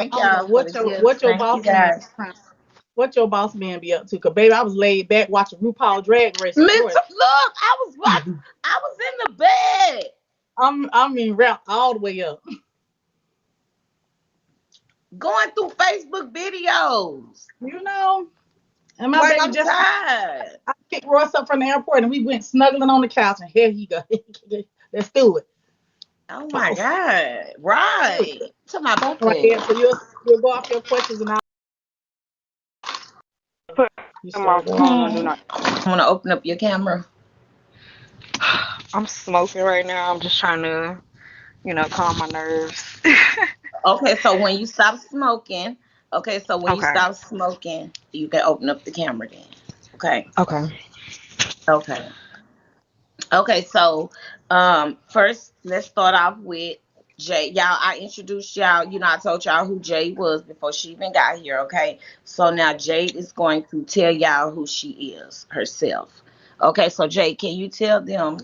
Thank I don't know y'all for the gifts. Thank you guys. what your boss man be up to. Cause baby, I was laid back watching RuPaul Drag Race Me with Roy. too. Look, I was in the bed I mean, rap all the way up. going through Facebook videos. You know, and my Like baby I'm just tired. I picked Royce up from the airport, and we went snuggling on the couch, and here he go. Let's do it, Oh my boss. God. All Right. Tell my about right, yeah. that. So you'll go off your questions, and Put you my sure go. phone on do not. Want to open up your camera? I'm smoking right now. I'm just trying to, calm my nerves. Okay, so when you stop smoking, Okay. you can open up the camera then. Okay. Okay. Okay. Okay, so first let's start off with Jay. Y'all, I introduced y'all, I told y'all who Jay was before she even got here, okay? So now Jade is going to tell y'all who she is herself. Okay, so Jay, can you tell them,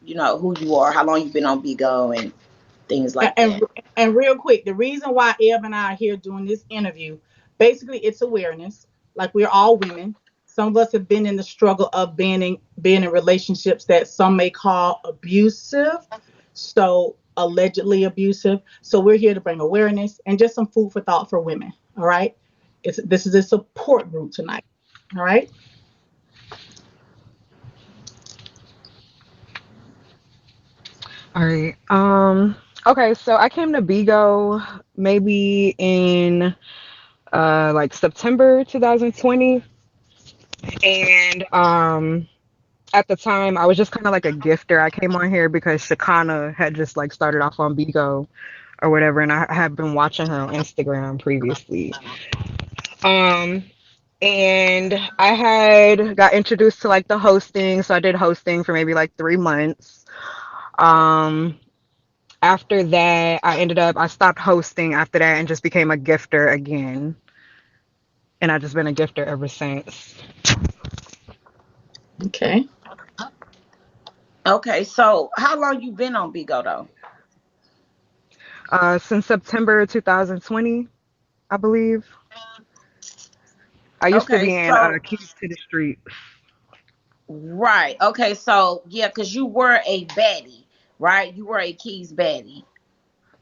who you are, how long you've been on Bigo and things And, like and that? and real quick, the reason why Eb and I are here doing this interview, basically, it's awareness. Like we're all women. Some of us have been in the struggle of being in relationships that some may call abusive, so allegedly abusive. So we're here to bring awareness and just some food for thought for women. All right, this is a support group tonight. All right. All right. Okay, so I came to Bigo maybe in like September 2020. And at the time I was just kind of like a gifter. I came on here because Shakana had just like started off on Bigo or whatever, and I had been watching her on Instagram previously. Um, and I had got introduced to like the hosting, so I did hosting for maybe like 3 months. Um, After that, I stopped hosting after that and just became a gifter again, and I've just been a gifter ever since. Okay. Okay, so how long you been on Bigo though? Since September 2020, I believe. I used to Okay, be in so Keys to the Street. right. Okay, so yeah, because you were a baddie, right? You were a Keys baddie.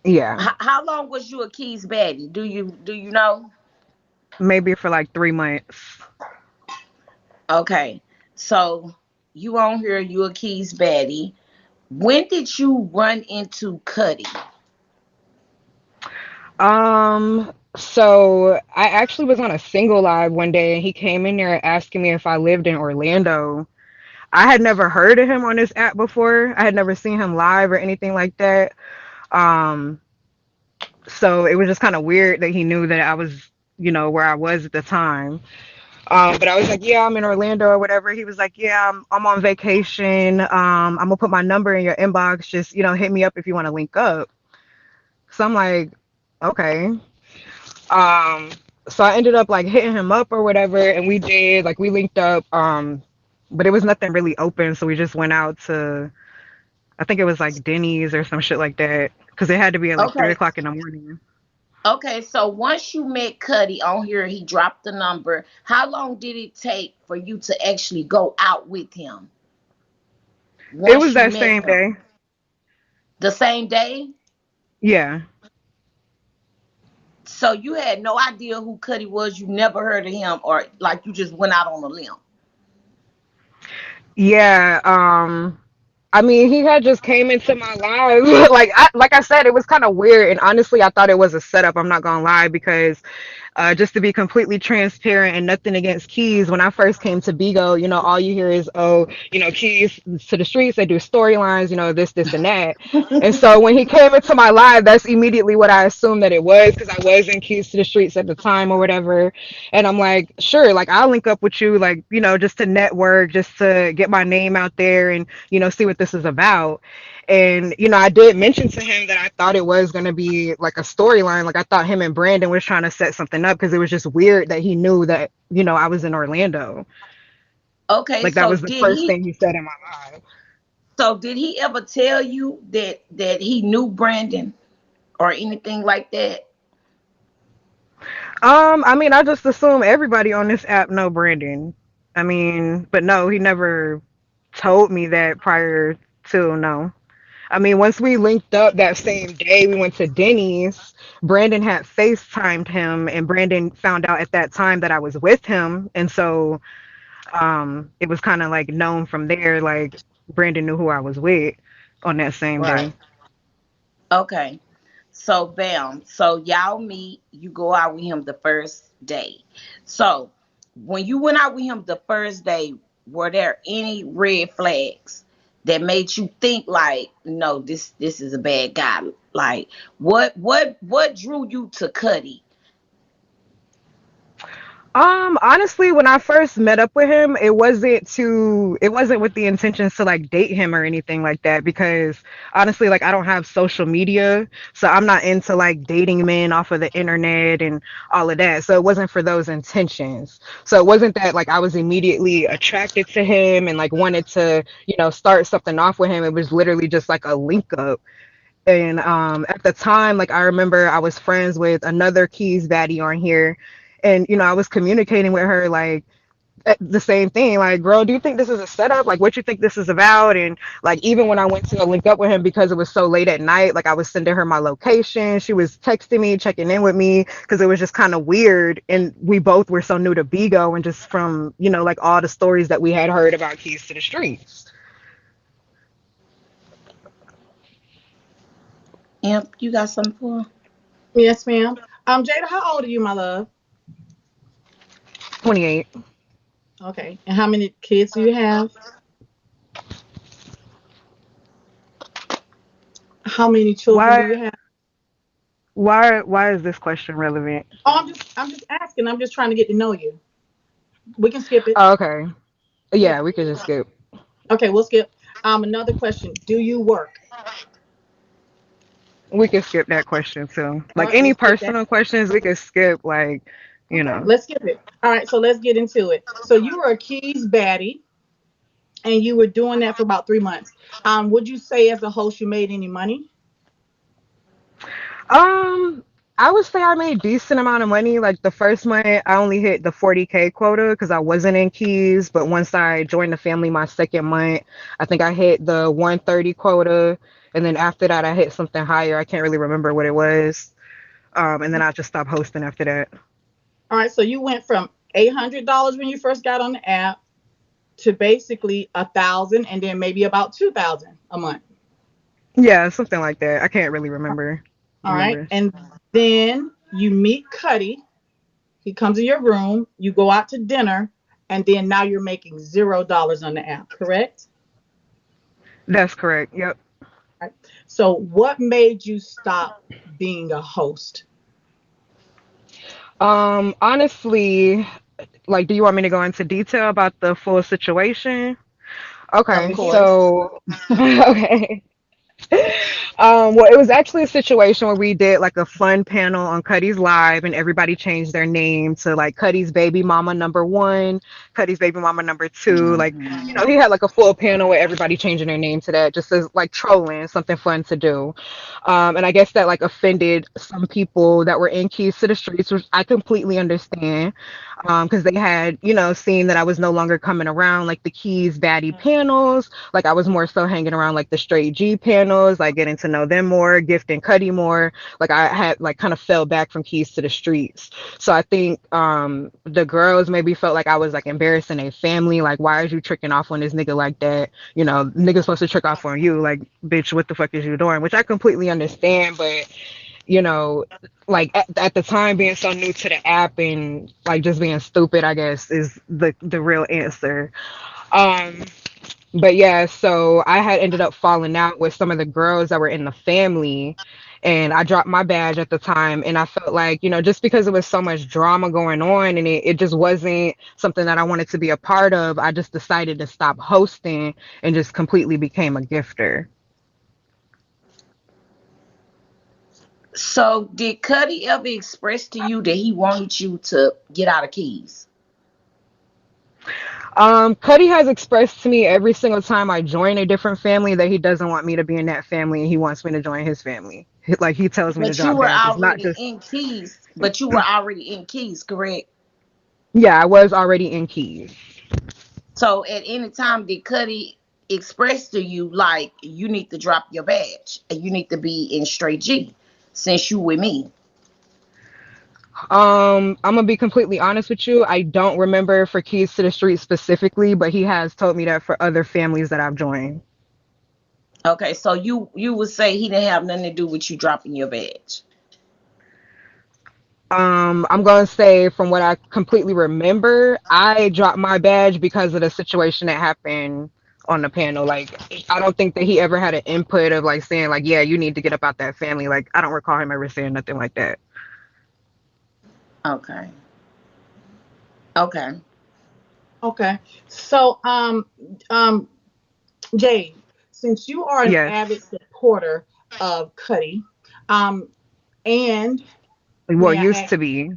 Yeah, How long was you a Keys baddie? Do you know? maybe for like 3 months. Okay, so you on here, you a Keys baddie. When did you run into Kutty? So I actually was on a single live one day, and he came in there asking me if I lived in Orlando. I had never heard of him on this app before. I had never seen him live or anything like that. Um, so it was just kind of weird that he knew that I was, where I was at the time. But I was like, yeah, I'm in Orlando or whatever. He was like, yeah, I'm on vacation. I'm gonna put my number in your inbox. Just, hit me up if you want to link up. So I'm like, okay. Um, so I ended up like hitting him up or whatever, and we did like we linked up. But it was nothing really open, so we just went out to, I think it was like Denny's or some shit like that, because it had to be at like three Okay, o'clock in the morning. okay. So once you met Cuddy on here, he dropped the number. How long did it take for you to actually go out with him? It was Once you that met same him, day. the same day. Yeah. So you had no idea who Cuddy was. You never heard of him, or like you just went out on a limb. Yeah. I mean, he had just came into my life. Like I said, it was kind of weird, and honestly, I thought it was a setup. I'm not gonna lie, because just to be completely transparent and nothing against Keys, when I first came to Bigo, all you hear is, oh, Keys to the streets, they do storylines, this, and that. And so when he came into my live, that's immediately what I assumed that it was, because I was in Keys to the streets at the time or whatever. And I'm like, sure, like I'll link up with you, like, just to network, just to get my name out there and, see what this is about. And, I did mention to him that I thought it was going to be like a storyline. Like I thought him and Brandon was trying to set something up, because it was just weird that he knew that, I was in Orlando. Okay, Like that so was the did first he? thing he said in my live. So did he ever tell you that he knew Brandon or anything like that? I mean, I just assume everybody on this app know Brandon. I mean, but no, he never told me that prior to, no. I mean, once we linked up that same day, we went to Denny's. Brandon had FaceTimed him, and Brandon found out at that time that I was with him, and so it was kind of like known from there. Like Brandon knew who I was with on that same Right. day. Okay. So bam. So y'all meet, you go out with him the first day. So when you went out with him the first day, were there any red flags that made you think like, no, this is a bad guy? Like what drew you to Kutty? Honestly, when I first met up with him, it wasn't with the intentions to like date him or anything like that because honestly, like I don't have social media, so I'm not into like dating men off of the internet and all of that. So it wasn't for those intentions. So it wasn't that like I was immediately attracted to him and like wanted to, start something off with him. It was literally just like a link up. And at the time, like I remember I was friends with another Keys baddie on here, and I was communicating with her like the same thing, like, girl, do you think this is a setup? Like, what you think this is about? And like, even when I went to link up with him because it was so late at night, like I was sending her my location. She was texting me, checking in with me because it was just kind of weird, and we both were so new to Bigo and just from like all the stories that we had heard about Keys to the Streets. Imp, you got something for him? Yes, ma'am. Jada, how old are you, my love? 28. Okay. And how many kids do you have? How many children do Why? you have? Why is this question relevant? Oh, I'm just asking. I'm just trying to get to know you. We can skip it. Oh, okay. Yeah. Yeah, we could just skip. Okay, we'll skip. Another question. Do you work? We could skip that question too. All Like right, we'll any skip that. personal questions, we could skip. Like, you Okay, know. let's skip it. All right, so let's get into it. So you were a Keys baddie, and you were doing that for about 3 months. Would you say as a host you made any money? Um, I would say I made decent amount of money. Like the first month, I only hit the 40K quota because I wasn't in Keys. But once I joined the family, my second month, I think I hit the 130 quota, and then after that, I hit something higher. I can't really remember what it was. And then I just stopped hosting after that. All right, so you went from $800 when you first got on the app to basically 1,000, and then maybe about 2,000 a month. Yeah, something like that. I can't really remember the All right, numbers. and then you meet Cuddy. He comes in your room. You go out to dinner, and then now you're making $0 on the app. Correct? That's correct. Yep. Right. So, what made you stop being a host? Honestly, like, do you want me to go into detail about the full situation? Of Okay, course. so okay. Well, it was actually a situation where we did like a fun panel on Cuddy's Live, and everybody changed their name to like Cuddy's baby mama number one, Cuddy's baby mama number two. Like, he had like a full panel with everybody changing their name to that, just as like trolling, something fun to do. And I guess that like offended some people that were in Keys to the Streets, which I completely understand, because they had, seen that I was no longer coming around like the Keys baddie panels. Like I was more so hanging around like the straight G panels, like getting to know them more, Gift and Cuddy more. Like I had like kind of fell back from Keys to the Streets. So I think the girls maybe felt like I was like embarrassing a family. Like, why is you tricking off on this nigga like that? Niggas supposed to trick off on you. Like, bitch, what the fuck is you doing? Which I completely understand, but you know, like at the time being so new to the app and like just being stupid, I guess, is the real answer. Um, but yeah, so I had ended up falling out with some of the girls that were in the family, and I dropped my badge at the time, and I felt like, just because there was so much drama going on and it just wasn't something that I wanted to be a part of, I just decided to stop hosting and just completely became a gifter. So did Cuddy ever express to you that he wanted you to get out of Keys? Cuddy has expressed to me every single time I join a different family that he doesn't want me to be in that family and he wants me to join his family. Like he tells me to But you drop were badges, not already just. in Keys. But you were already in Keys, correct? Yeah, I was already in Keys. So at any time did Cuddy express to you like you need to drop your badge and you need to be in straight G since you with me? I'm gonna be completely honest with you. I don't remember for Keys to the Street specifically, but he has told me that for other families that I've joined. Okay, so you would say he didn't have nothing to do with you dropping your badge. I'm gonna say from what I completely remember, I dropped my badge because of the situation that happened on the panel. Like, I don't think that he ever had an input of like saying like, yeah, you need to get up out that family. Like, I don't recall him ever saying nothing like that. Okay. Okay. Okay. So, Jade, since you are an Yes. avid supporter of Cuddy, um, and Well, may I used ask, to be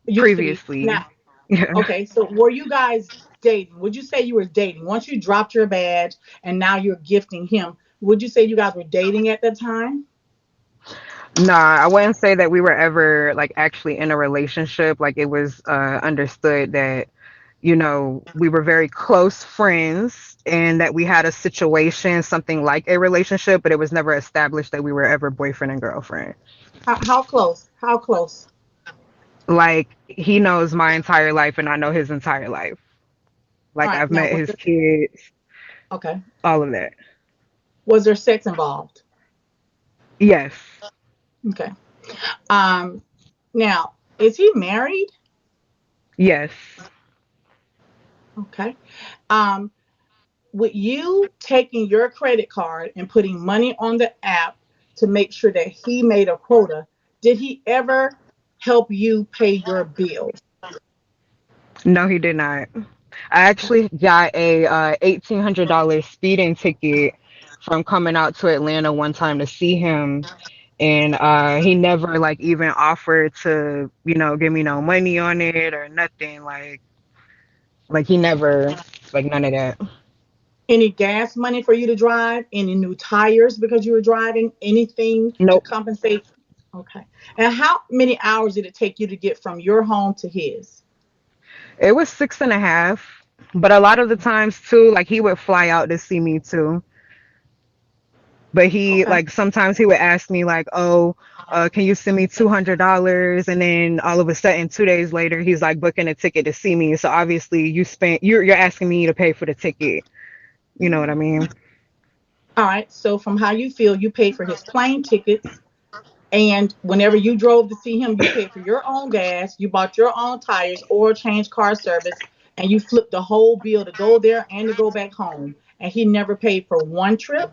used to be previously. now? Yeah. Okay, so were you guys dating? Would you say you were dating once you dropped your badge and now you're gifting him? Would you say you guys were dating at that time? Nah, I wouldn't say that we were ever like actually in a relationship. Like it was understood that, we were very close friends and that we had a situation, something like a relationship, but it was never established that we were ever boyfriend and girlfriend. How close? How close? Like he knows my entire life and I know his entire life. All Like right. I've Now, met his kids, okay? all of that. Was there sex involved? Yes. Okay. Um. Now, is he married? Yes. Okay. Um. With you taking your credit card and putting money on the app to make sure that he made a quota, did he ever help you pay your bills? No, he did not. I actually got a $1,800 speeding ticket from coming out to Atlanta one time to see him, and he never like even offered to give me no money on it or nothing. Like he never, like none of that. Any gas money for you to drive? Any new tires because you were driving? Anything to Nope. compensate? Okay. And how many hours did it take you to get from your home to his? It was 6.5, but a lot of the times too, like he would fly out to see me too. But he Okay. like sometimes he would ask me like, "Oh, can you send me $200?" And then all of a sudden, 2 days later, he's like booking a ticket to see me. So obviously, you're asking me to pay for the ticket. You know what I mean? All right. So from how you feel, you paid for his plane tickets. And whenever you drove to see him, you paid for your own gas, you bought your own tires, oil change, car service, and you flipped the whole bill to go there and to go back home. And he never paid for one trip.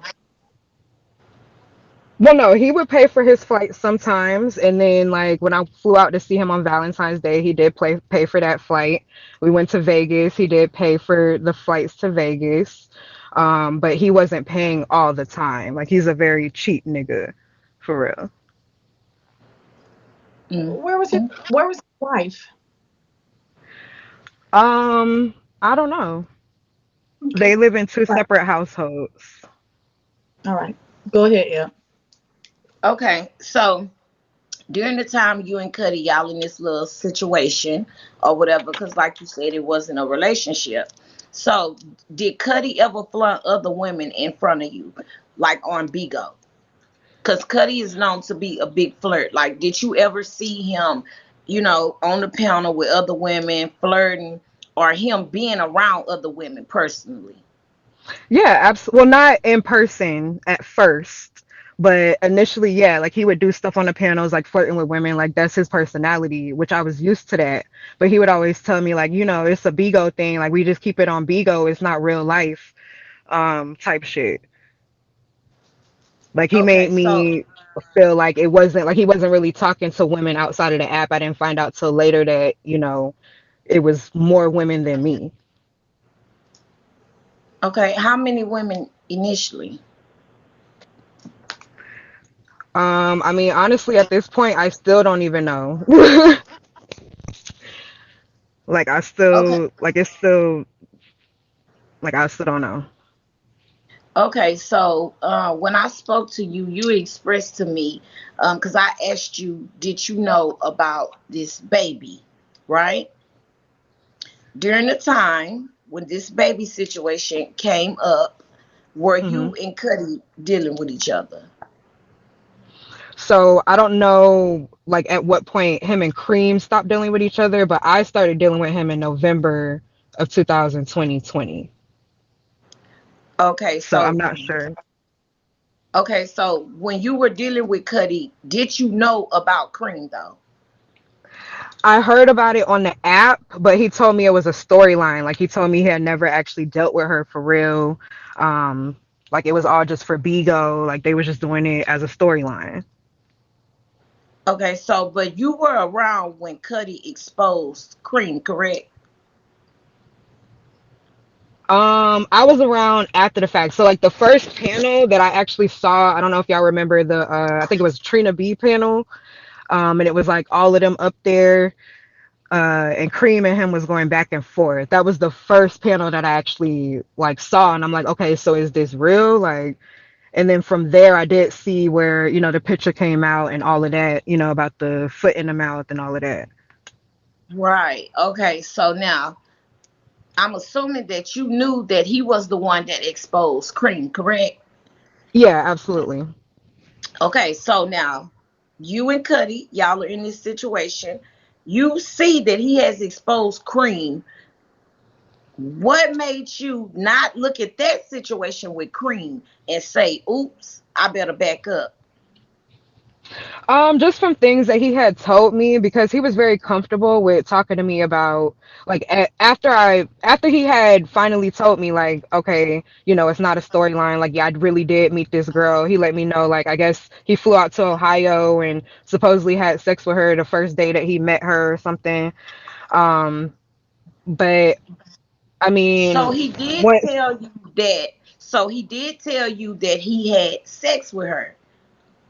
Well, no, he would pay for his flight sometimes, and then like when I flew out to see him on Valentine's Day, he did pay for that flight. We went to Vegas. He did pay for the flights to Vegas, but he wasn't paying all the time. Like he's a very cheap nigga, for real. Mm. Where was his wife? I don't know. Okay. They live in two All right. separate households. All right. Go ahead, Ed. Okay. So during the time you and Cuddy y'all in this little situation or whatever, because like you said, it wasn't a relationship. So did Cuddy ever flirt other women in front of you, like on Bigo? Because Cuddy is known to be a big flirt. Like, did you ever see him, on the panel with other women flirting, or him being around other women personally? Yeah, absolutely. Well, not in person at first, but initially, yeah, like he would do stuff on the panels, like flirting with women. Like that's his personality, which I was used to that. But he would always tell me, like, it's a Bigo thing. Like we just keep it on Bigo. It's not real life, type shit. Like he Okay, made so me feel like it wasn't like he wasn't really talking to women outside of the app. I didn't find out till later that, it was more women than me. okay, how many women initially? I mean, honestly, at this point, I still don't even know. Like I Okay, still like it's still like I still don't know. Okay, so when I spoke to you, you expressed to me, because I asked you, did you know about this baby, right? During the time when this baby situation came up, were Hmm. you and Cuddy dealing with each other? So I don't know, like at what point him and Cream stopped dealing with each other, but I started dealing with him in November of 2020. Okay, So I'm so not sure. when you were dealing with Cuddy, did you know about Cream though? I heard about it on the app, but he told me it was a storyline. Like he told me he had never actually dealt with her for real. Um, like it was all just for Bigo. Like they was just doing it as a storyline. Okay, so but you were around when Cuddy exposed Cream, correct? I was around after the fact. So like the first panel that I actually saw, I don't know if y'all remember the I think it was Trina B panel. And it was like all of them up there, and Cream and him was going back and forth. That was the first panel that I actually like saw, and I'm like, okay, so is this real? Like, and then from there, I did see where the picture came out and all of that, about the foot in the mouth and all of that. Right. Okay, so now I'm assuming that you knew that he was the one that exposed Cream, correct? Yeah, absolutely. Okay, so now you and Cuddy, y'all are in this situation. You see that he has exposed Cream. What made you not look at that situation with Cream and say, oops, I better back up? Just from things that he had told me because he was very comfortable with talking to me about like after he had finally told me like okay, it's not a storyline, like yeah, I really did meet this girl. He let me know like I guess he flew out to Ohio and supposedly had sex with her the first day that he met her or something. Um, but I So mean, he did once tell you that. So he did tell you that he had sex with her.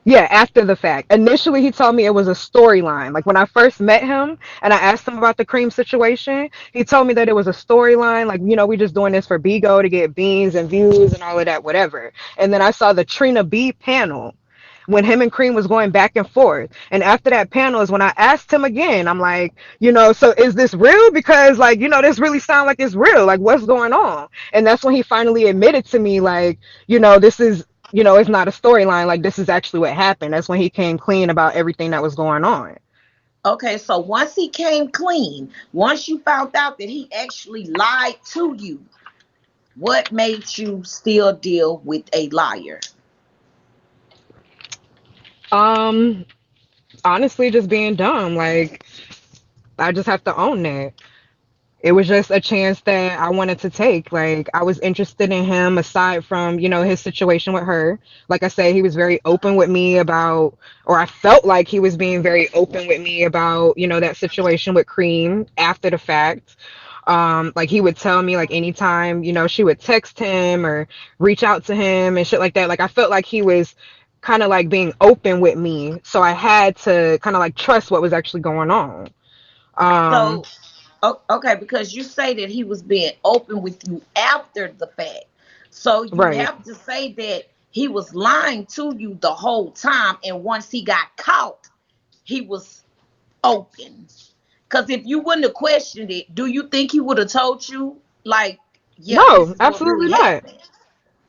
Yeah, after the fact. Initially, he told me it was a storyline. Like when I first met him and I asked him about the cream situation, he told me that it was a storyline. Like, we just doing this for Bigo to get beans and views and all of that, whatever. And then I saw the Trina B panel when him and Cream was going back and forth. And after that panel is when I asked him again, I'm like, so is this real? Because like, this really sound like it's real. Like what's going on? And that's when he finally admitted to me, like, this is it's not a storyline. Like this is actually what happened. That's when he came clean about everything that was going on. Okay, so once he came clean, once you found out that he actually lied to you, what made you still deal with a liar? Um, Honestly, just being dumb. Like I just have to own that. It was just a chance that I wanted to take. Like I was interested in him aside from, his situation with her. Like I say, he was very open with me about, or I felt like he was being very open with me about, that situation with Cream after the fact. Like he would tell me like anytime, she would text him or reach out to him and shit like that. Like I felt like he was kind of like being open with me. So I had to kind of like trust what was actually going on. Um, So, okay, because you say that he was being open with you after the fact. So you right. have to say that he was lying to you the whole time, and once he got caught, he was open. Because if you wouldn't have questioned it, do you think he would have told you, like, yeah, this No, is what absolutely really not. happened?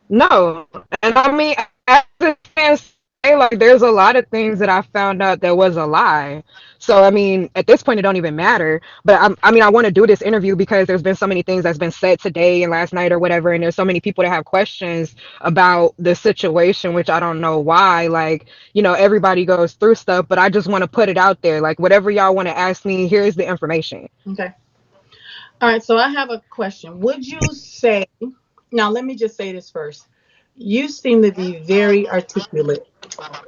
No. And I mean, as it stands today, like there's a lot of things that I found out that was a lie. So I mean, at this point, it don't even matter. But I mean, I want to do this interview because there's been so many things that's been said today and last night or whatever, and there's so many people that have questions about the situation, which I don't know why. Like, everybody goes through stuff, but I just want to put it out there. Like, whatever y'all want to ask me, here's the information. Okay. All right. So I have a question. Would you say, now let me just say this first. You seem to be very articulate.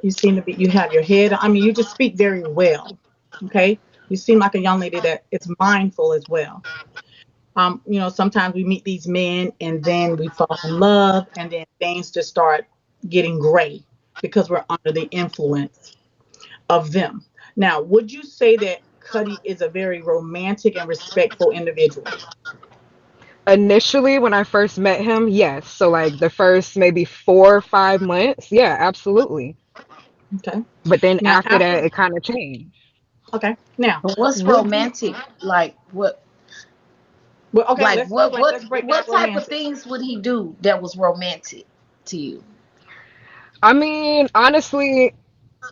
You seem to be, you have your head, I mean, you just speak very well. Okay. You seem like a young lady that is mindful as well. Sometimes we meet these men and then we fall in love and then things just start getting gray because we're under the influence of them. Now, would you say that Cuddy is a very romantic and respectful individual? Initially, when I first met him, yes. So like the first maybe 4 or 5 months, yeah, absolutely. Okay. But then Now after after that, it kind of changed. okay. Now, And what's would you romantic? Like what? well okay, Like let's what? What? let's break down What type of romantic. things would he do that was romantic to you? I mean, honestly,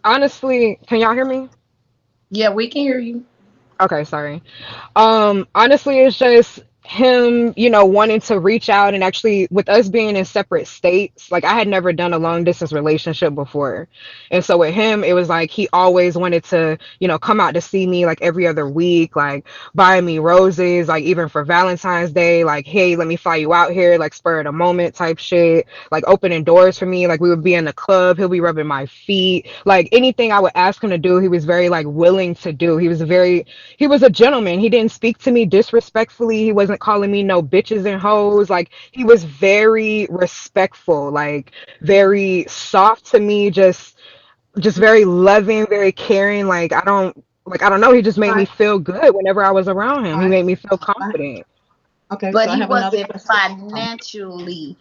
can y'all hear me? Yeah, we can hear you. Okay, sorry. Honestly, it's just him, wanting to reach out and actually, with us being in separate states, like I had never done a long distance relationship before. And so with him, it was like he always wanted to, come out to see me like every other week, like buying me roses, like even for Valentine's Day, like, hey, let me fly you out here, like spur of the moment type shit, like opening doors for me. Like we would be in the club, he'll be rubbing my feet, like anything I would ask him to do, he was very like willing to do. He was a gentleman. He didn't speak to me disrespectfully. He wasn't calling me no bitches and hoes. Like he was very respectful, like very soft to me, just very loving, very caring. I don't know, he just All made me right, feel good whenever I was around him. all He right, made me feel all right. confident. Okay, But so I he have another wasn't question. financially.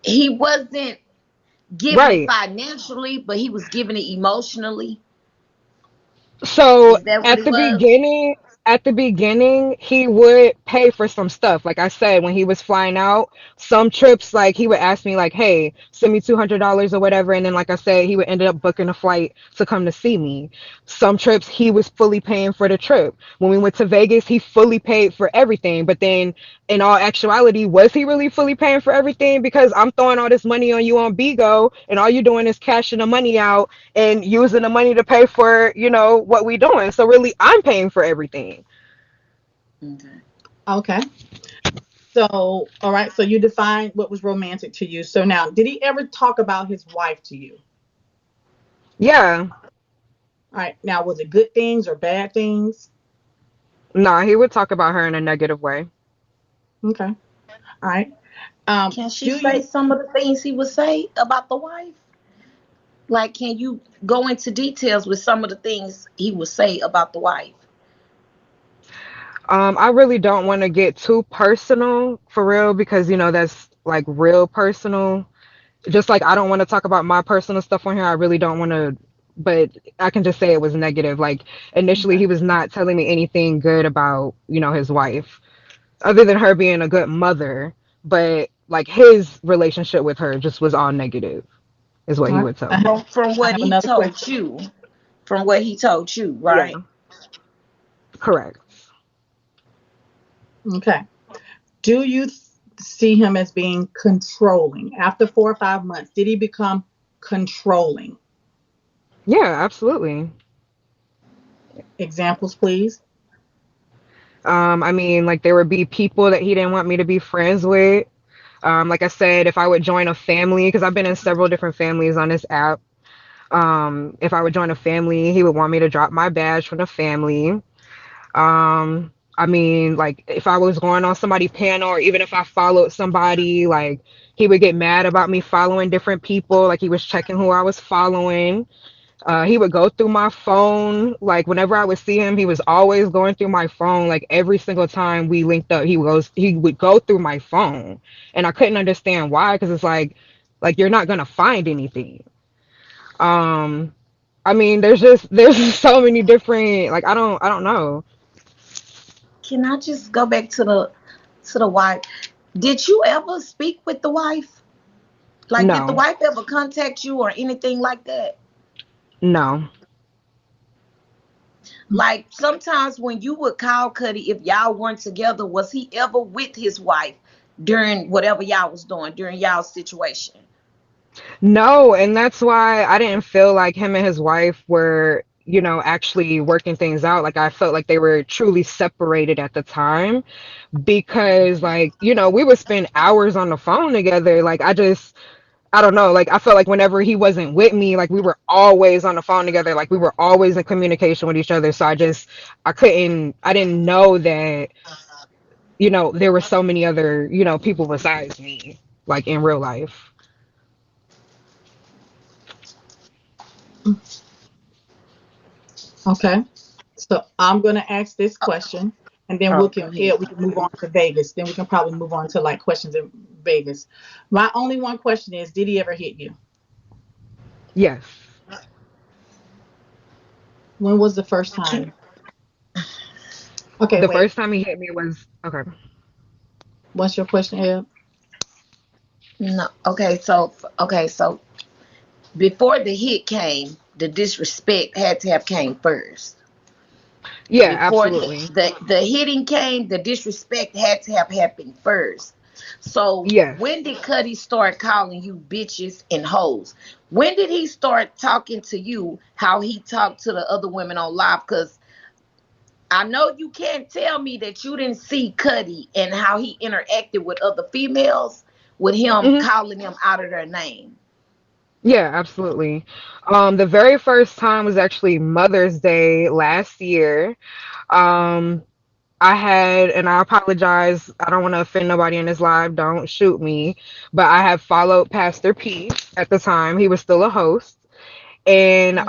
He wasn't giving it Right. financially, but he was giving it emotionally. So Is that what at it the was? beginning, he would pay for some stuff. Like I said, when he was flying out, some trips, like he would ask me, like, "Hey, send me $200 or whatever," and then, like I said, he would end up booking a flight to come to see me. Some trips, he was fully paying for the trip. When we went to Vegas, he fully paid for everything. But then, in all actuality, was he really fully paying for everything? Because I'm throwing all this money on you on Bigo, and all you're doing is cashing the money out and using the money to pay for, what we doing. So really, I'm paying for everything. Okay. Okay. So, all right, so you defined what was romantic to you. So now, did he ever talk about his wife to you? Yeah. All right. Now, was it good things or bad things? No, he would talk about her in a negative way. Okay. All right. Can she Do say you some of the things he would say about the wife? Like, can you go into details with some of the things he would say about the wife? I really don't want to get too personal for real because that's like real personal. Just like I don't want to talk about my personal stuff on here. I really don't want to, but I can just say it was negative. Like initially, okay? he was not telling me anything good about his wife, other than her being a good mother. But like his relationship with her just was all negative, is what All he right. would tell me. From I what have he another told question. you, from what he told you, right? Yeah, correct. Okay. Do you see him as being controlling? After 4 or 5 months, did he become controlling? Yeah, absolutely. Examples, please. I mean, like there would be people that he didn't want me to be friends with. Like I said, if I would join a family, because I've been in several different families on this app. If I would join a family, he would want me to drop my badge from the family. I mean, like if I was going on somebody's panel or even if I followed somebody, like he would get mad about me following different people, like he was checking who I was following. He would go through my phone. Like whenever I would see him, he was always going through my phone. Like every single time we linked up, he would go through my phone, and I couldn't understand why, because it's like you're not gonna find anything. Um, I mean, there's just so many different, like I don't know. Can I just go back to the wife? Did you ever speak with the wife? Like, did the No, wife ever contact you or anything like that? no, Like, sometimes when you would call Cuddy, if y'all weren't together, was he ever with his wife during whatever y'all was doing, during y'all's situation? no, and that's why I didn't feel like him and his wife were, actually working things out. Like I felt like they were truly separated at the time because like we would spend hours on the phone together. Like I don't know, like I felt like whenever he wasn't with me, like we were always on the phone together, like we were always in communication with each other. So I didn't know that there were so many other people besides me, like in real life. Okay. So I'm going to ask this question. and then Oh, go ahead. we can move on to Vegas. Then we can probably move on to like questions in Vegas. My only one question is, did he ever hit you? Yes. When was the first time? Okay, The wait. first time he hit me was okay. What's your question, Ed? No. Okay, so before the hit came, the disrespect had to have came first. Yeah, Before absolutely. the hitting came, the disrespect had to have happened first. So Yes. when did Cuddy start calling you bitches and hoes? When did he start talking to you how he talked to the other women on live? Because I know you can't tell me that you didn't see Cuddy and how he interacted with other females with him Hmm. calling them out of their name. Yeah, absolutely. The very first time was actually Mother's Day last year. Um, I had, and I apologize, I don't want to offend nobody in this live, don't shoot me, but I have followed Pastor P at the time. He was still a host. And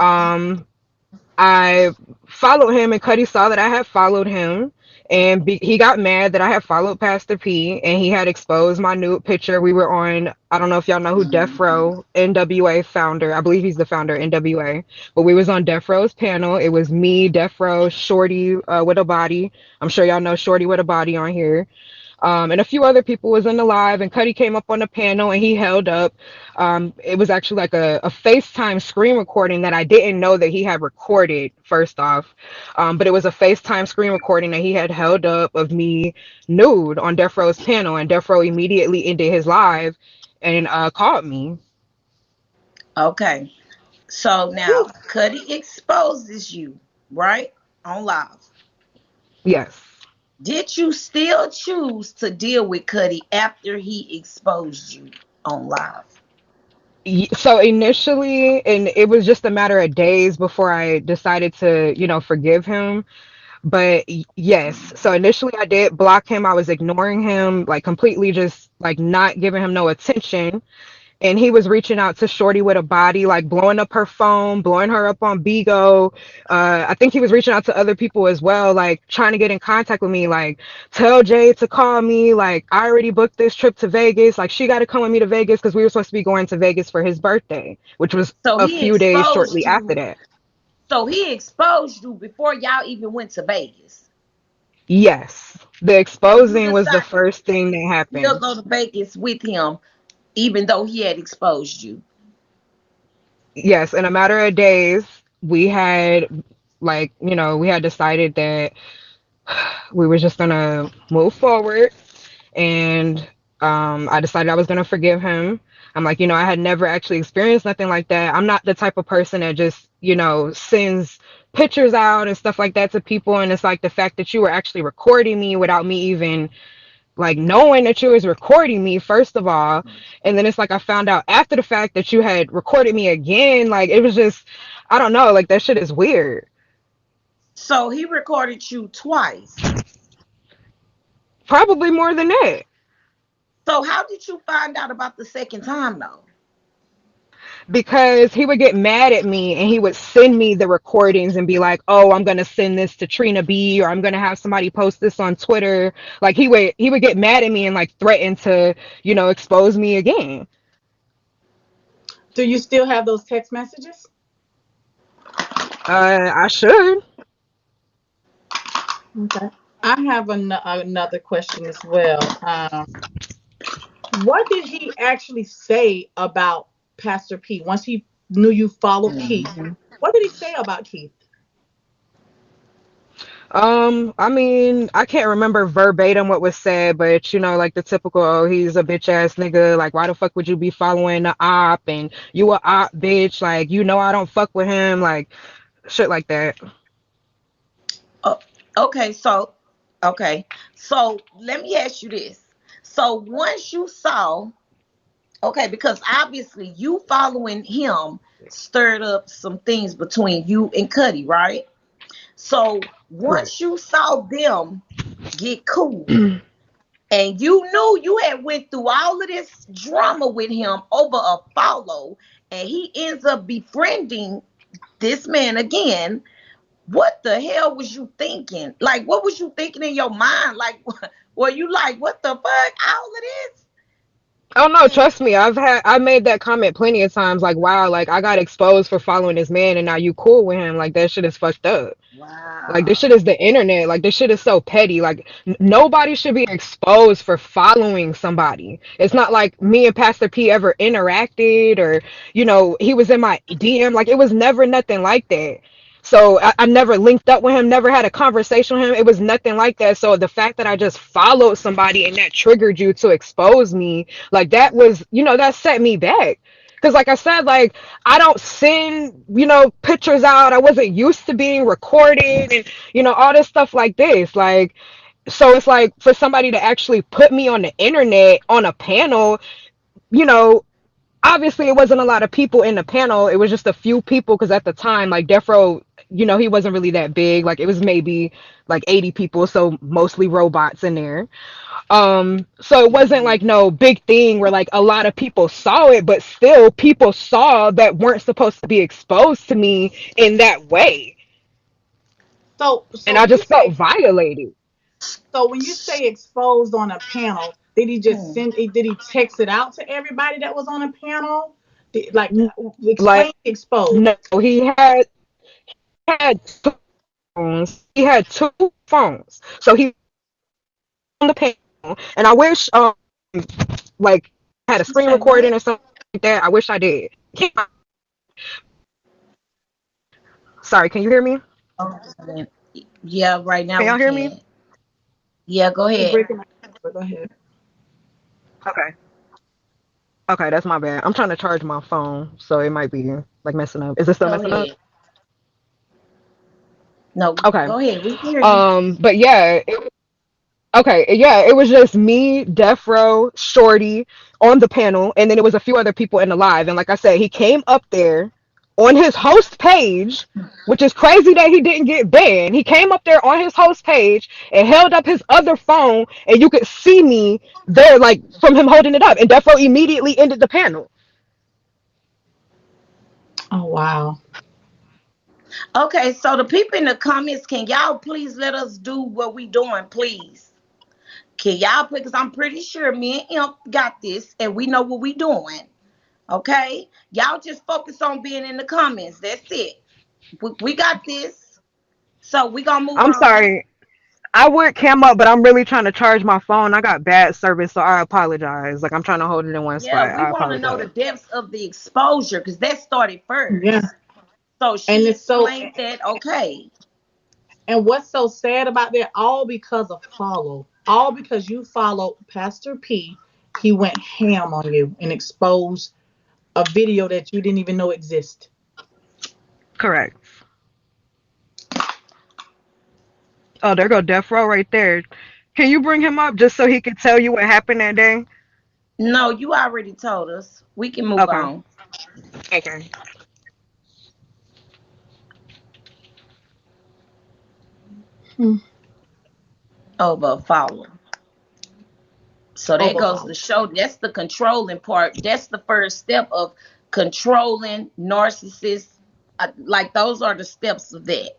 I followed him, and Cuddy saw that I had followed him, and he got mad that I had followed Pastor P, and he had exposed my nude picture. We were on, I don't know if y'all know who Death Row, NWA founder. I believe he's the founder of NWA, but we was on Death Row's panel. It was me, Death Row, Shorty with a body. I'm sure y'all know Shorty with a body on here, and a few other people was in the live, and Cuddy came up on the panel and he held up. It was actually like a FaceTime screen recording that I didn't know that he had recorded, first off. But it was a FaceTime screen recording that he had held up of me nude on Death Row's panel, and Death Row immediately ended his live and called me. Okay. So Whew. now Cuddy exposes you, right? On live. Yes. Did you still choose to deal with Cuddy after he exposed you on live? So initially, and it was just a matter of days before I decided to, forgive him. But yes, so initially I did block him. I was ignoring him, like completely just like not giving him no attention. And he was reaching out to Shorty with a body, like blowing up her phone, blowing her up on Bigo. I think he was reaching out to other people as well, like trying to get in contact with me, like tell Jade to call me. Like I already booked this trip to Vegas. Like she got to come with me to Vegas because we were supposed to be going to Vegas for his birthday, which was So a he few days exposed shortly after you. that. So he exposed you before y'all even went to Vegas. Yes, the So you exposing was the decided first thing that to still happened. go to Vegas with him, even though he had exposed you. Yes, in a matter of days, we had we had decided that we were just gonna move forward, and I decided I was gonna forgive him. I'm like, I had never actually experienced nothing like that. I'm not the type of person that just, sends pictures out and stuff like that to people, and it's like the fact that you were actually recording me without me even like knowing that you was recording me, first of all, and then it's like I found out after the fact that you had recorded me again. Like it was just, I don't know, like that shit is weird. So he recorded you twice. Probably more than that. So how did you find out about the second time though? Because he would get mad at me and he would send me the recordings and be like, "Oh, I'm gonna send this to Trina B, or I'm gonna have somebody post this on Twitter." Like he would get mad at me and like threaten to, expose me again. Do you still have those text messages? I should. Okay. I have another question as well. What did he actually say about Pastor P once he knew you followed Keith? Mhm. What did he say about Keith? I mean, I can't remember verbatim what was said, but like the typical, oh, he's a bitch ass nigga. Like, why the fuck would you be following the op and you a op bitch? Like, I don't fuck with him. Like, shit like that. Oh, okay, so okay. So let me ask you this. So once you saw, okay, because obviously you following him stirred up some things between you and Cuddy, right? So Right. once you saw them get cool and you knew you had went through all of this drama with him over a follow and he ends up befriending this man again, what the hell was you thinking? Like, what was you thinking in your mind? Like, were you like, what the fuck? All of this? Oh no, trust me. I made that comment plenty of times. Like, wow, like I got exposed for following this man, and now you cool with him. Like that shit is fucked up. Like this Wow. shit is the internet. Like this shit is so petty. Like nobody should be exposed for following somebody. It's not like me and Pastor P ever interacted or he was in my DM. Like it was never nothing like that. So I never linked up with him, never had a conversation with him. It was nothing like that. So the fact that I just followed somebody and that triggered you to expose me, like that was, that set me back. Because like I said, like I don't send, pictures out. I wasn't used to being recorded and, all this stuff like this. Like, so it's like for somebody to actually put me on the internet on a panel, you know, obviously it wasn't a lot of people in the panel. It was just a few people because at the time, like Defro, he wasn't really that big. Like it was maybe like 80 people, so mostly robots in there. So it wasn't like no big thing where like a lot of people saw it, but still people saw that weren't supposed to be exposed to me in that way. So And I when you just felt say violated. exposed on a panel, did he just Hmm. send it? Did he text it out to everybody that was on a panel? Like, Like explain exposed. no, he had two phones. He had two phones. So he on the panel, and I wish like had a You screen say recording what? or something like that. I wish I did. Sorry, can you hear me? Oh, yeah, right now Can we y'all hear me? can. Yeah, go You're ahead. breaking up, but go ahead. Okay. Okay, that's my bad. I'm trying to charge my phone, so it might be like messing up. Is it still Go messing up? ahead. No, Okay. go ahead. We can hear you. But yeah, okay, yeah, it was just me, Defro, Shorty on the panel, and then it was a few other people in the live. And like I said, he came up there on his host page, which is crazy that he didn't get banned. He came up there on his host page and held up his other phone, and you could see me there, like from him holding it up. And Defro immediately ended the panel. Oh wow. Okay, so the people in the comments, can y'all please let us do what we doing, please? Can y'all, because I'm pretty sure me and Imp got this and we know what we doing. Okay? Y'all just focus on being in the comments. That's it. We got this. So we gonna move I'm on. sorry. I would cam up, but I'm really trying to charge my phone. I got bad service, so I apologize. Like I'm trying to hold it in one Yeah, spot. we I want to know the apologize. depths of the exposure because that started Yeah. first. So And she it's so explained that, okay. and what's so sad about that? All because of follow. All because you followed Pastor P. He went ham on you and exposed a video that you didn't even know exist. Correct. Oh, there go Death Row right there. Can you bring him up just so he can tell you what happened that day? No, you already told us. We can move Okay. on. Okay. Hmm. Over follow. So that goes to Overfollow. show that's the controlling part. That's the first step of controlling narcissists. Like those are the steps of that.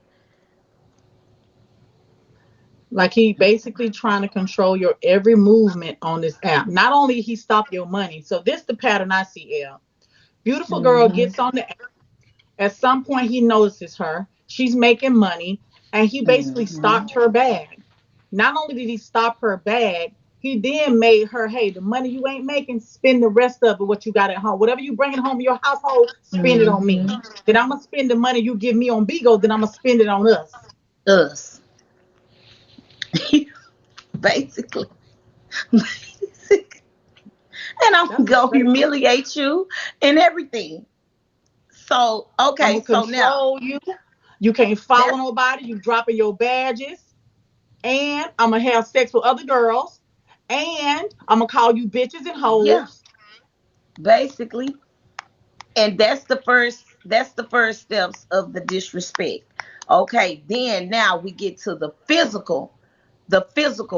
Like he basically trying to control your every movement on this app. Not only he stop your money. So this the pattern I see, L. Beautiful girl Mm-hmm. gets on the app. At some point he notices her. She's making money. And he basically Mm-hmm. stopped her bag. Not only did he stop her bag, he then made her, hey, the money you ain't making, spend the rest of it what you got at home. Whatever you bringing home in your household, spend it on me. Mm-hmm. Then I'm gonna spend the money you give me on Bigo, then I'm gonna spend it on us. Us. Basically. Basically. And I'm That's a gonna straight. humiliate you and everything. So I'm okay, gonna so now control you. You can't follow that's nobody. You dropping your badges, and I'm gonna have sex with other girls, and I'm gonna call you bitches and yeah, hoes. basically. And that's the first steps of the disrespect. Okay, then now we get to the physical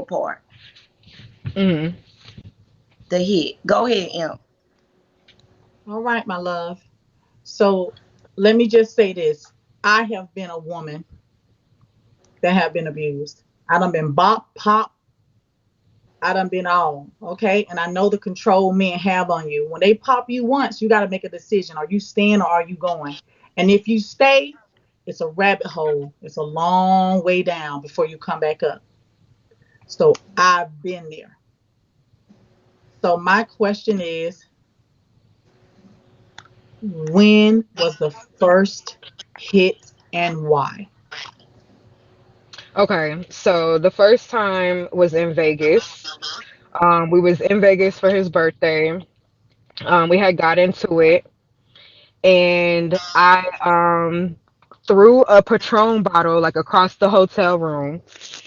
part, Mm. the hit. Go ahead, Imp. All right, my love. So let me just say this: I have been a woman. that have been abused. I done been bop, pop, I done been all, okay? And I know the control men have on you. When they pop you once, you got to make a decision. Are you staying or are you going? And if you stay, it's a rabbit hole. It's a long way down before you come back up. So I've been there. So my question is, when was the first hit and why? Okay, so the first time was in Vegas. We was in Vegas for his birthday. We had got into it, and I threw a Patron bottle like across the hotel room.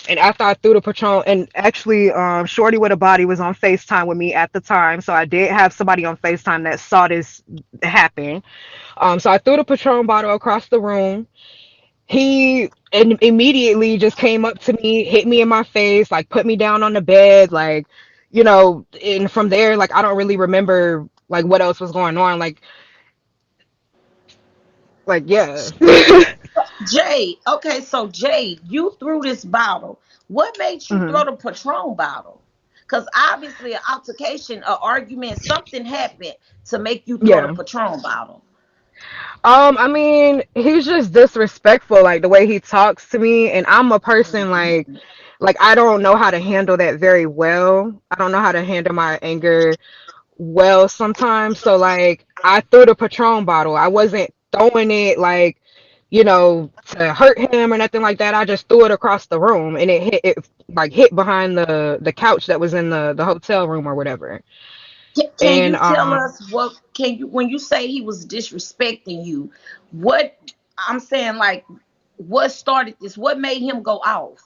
And after I threw the Patron, and actually, Shorty with a body was on FaceTime with me at the time, so I did have somebody on FaceTime that saw this happen. So I threw the Patron bottle across the room. He immediately just came up to me, hit me in my face, like put me down on the bed, like, and from there, like I don't really remember like what else was going on, like yeah. Jade, okay, so Jade, you threw this bottle. What made you Hmm. throw the Patron bottle? Because obviously, an altercation, an argument, something happened to make you throw the Yeah. Patron bottle. I mean, he's just disrespectful, like the way he talks to me, and I'm a person like I don't know how to handle that very well. I don't know how to handle my anger well sometimes. So like I threw the Patron bottle. I wasn't throwing it like, to hurt him or nothing like that. I just threw it across the room and it hit behind the couch that was in the hotel room or whatever. Can And you tell us what can you when you say he was disrespecting you? What I'm saying, like, what started this? What made him go off?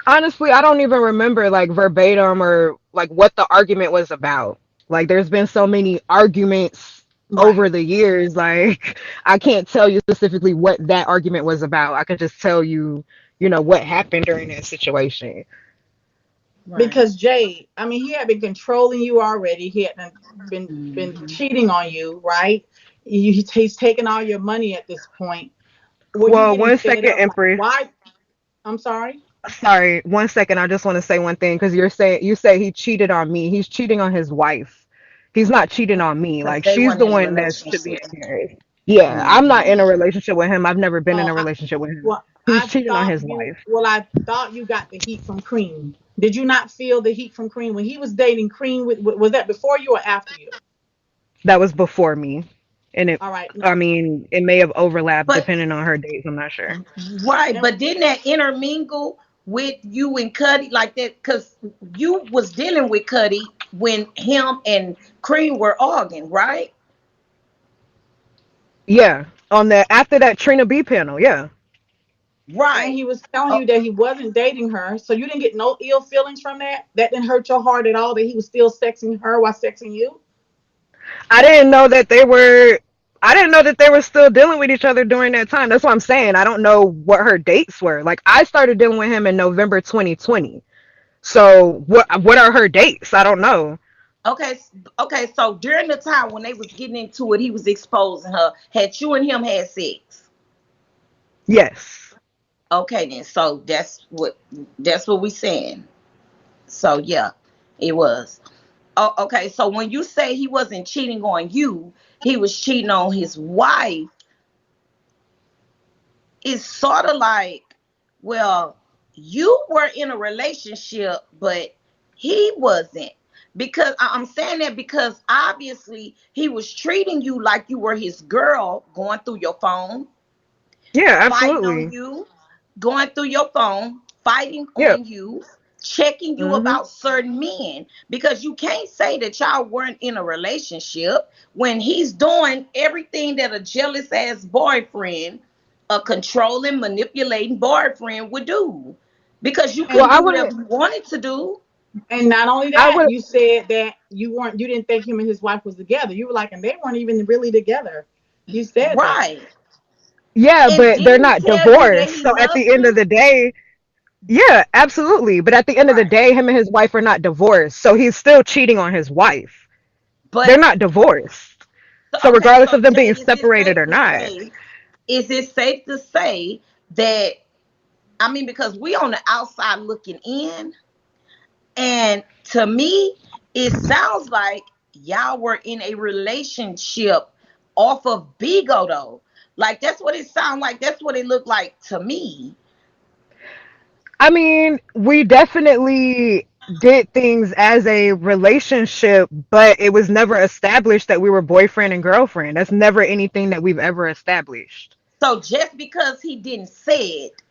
honestly, I don't even remember like verbatim or like what the argument was about. Like there's been so many arguments Right, over the years, like I can't tell you specifically what that argument was about. I can just tell you, what happened during that situation. Right. because Jay, I mean, he had been controlling you already. He had been Hmm. cheating on you, right? He's taken all your money at this point. Were you Well, getting one fed second, up? Like, Empress. why? I'm sorry. Sorry, one second. I just want to say one thing because you say he cheated on me. He's cheating on his wife. He's not cheating on me. Because Like they she's weren't the in a one that should be relationship. embarrassed. Yeah, I'm not in Hmm. a relationship with him. I've never been in Well, a relationship with him. well, He's cheating on his I thought you got the heat from Cream. Did you not feel the heat from Cream when he was dating Cream? Was that before you or after you? that was before me, and All right, I no, mean, it may have overlapped But depending on her dates. I'm not sure. right, and but didn't that intermingle with you and Cuddy like that? Because you was dealing with Cuddy when him and Cream were arguing, right? Yeah, on that after that Trina B panel. Yeah. Right. he was telling Oh, you that he wasn't dating her, so you didn't get no ill feelings from that. That didn't hurt your heart at all that he was still sexing her while sexing you. I didn't know that they were. I didn't know that they were still dealing with each other during that time. That's what I'm saying. I don't know what her dates were. Like I started dealing with him in November 2020. So what are her dates? I don't know. okay. Okay. So during the time when they was getting into it, he was exposing her. Had you and him had sex? Yes. Okay, then. So that's what we saying. So yeah, it was. Oh, okay. So when you say he wasn't cheating on you, he was cheating on his wife. It's sort of like, well, you were in a relationship, but he wasn't. Because I'm saying that because obviously he was treating you like you were his girl, going through your phone, Yeah, fighting on absolutely. you, going through your phone, fighting Yep. on you, checking you Mhm. about certain men. Because you can't say that y'all weren't in a relationship when he's doing everything that a jealous ass boyfriend, a controlling, manipulating boyfriend would do. Because you Well, couldn't do whatever you wanted to do. And not only I that, would you said that you didn't think him and his wife was together. You were like, and they weren't even really together. You said that. Right. yeah, And but they're didn't he not tell you that divorced. he So at loved the end of you? the day, yeah, absolutely. But at the end of the Right. day, him and his wife are not divorced. So he's still cheating on his wife. They're But not divorced. So okay, regardless so of them Jay, being separated or not. is it safe to say that I mean, because we on the outside looking in, and to me, it sounds like y'all were in a relationship off of Bigo though. Like that's what it sounds like. That's what it looked like to me. I mean, we definitely did things as a relationship, but it was never established that we were boyfriend and girlfriend. That's never anything that we've ever established. So just because he didn't say it,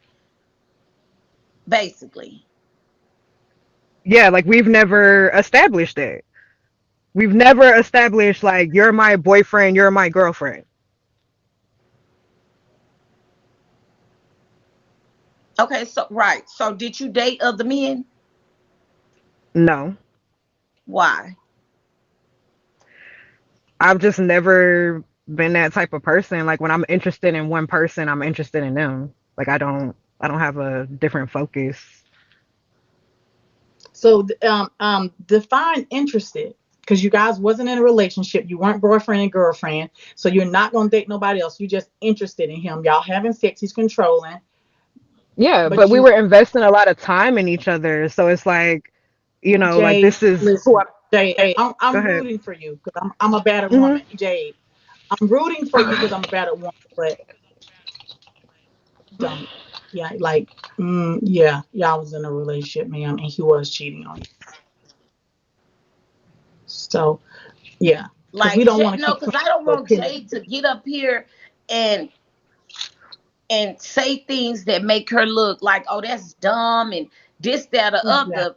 basically. Yeah, like we've never established it. We've never established like you're my boyfriend, you're my girlfriend. Okay, so right. So did you date other men? No. Why? I've just never been that type of person. Like when I'm interested in one person, I'm interested in them. Like I don't have a different focus. So define interested, because you guys wasn't in a relationship. You weren't boyfriend and girlfriend. So you're not gonna date nobody else. You just interested in him. Y'all having sex. He's controlling, Yeah, but but we you, were investing a lot of time in each other. So it's like, like Jade, this is listen, who I Jade, go I'm ahead. rooting for you because I'm a better Hmm. woman. Jade, I'm rooting for you because I'm a better woman. But don't, yeah, like, yeah, y'all was in a relationship, ma'am, and he was cheating on you. So yeah, because we Like don't want to No, keep because playing I don't your want opinion. Jay to get up here and say things that make her look like, oh, that's dumb and this, that, or Yeah. other.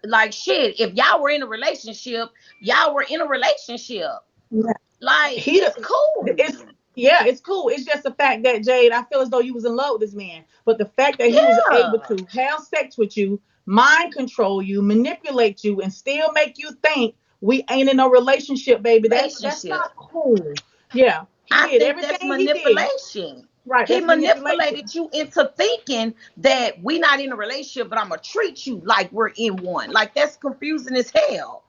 Like shit, if y'all were in a relationship, y'all were in a relationship. Yeah. Like He it's cool. it's yeah, it's cool. It's just the fact that Jade, I feel as though you was in love with this man, but the fact that he was able Yeah. to have sex with you, mind control you, manipulate you, and still make you think we ain't in a relationship, baby. That's Relationship. not cool. Yeah, he I did think that's everything he did. manipulation. Right, He that's manipulation. manipulated you into thinking that we not in a relationship, but I'm gonna treat you like we're in one. Like that's confusing as hell.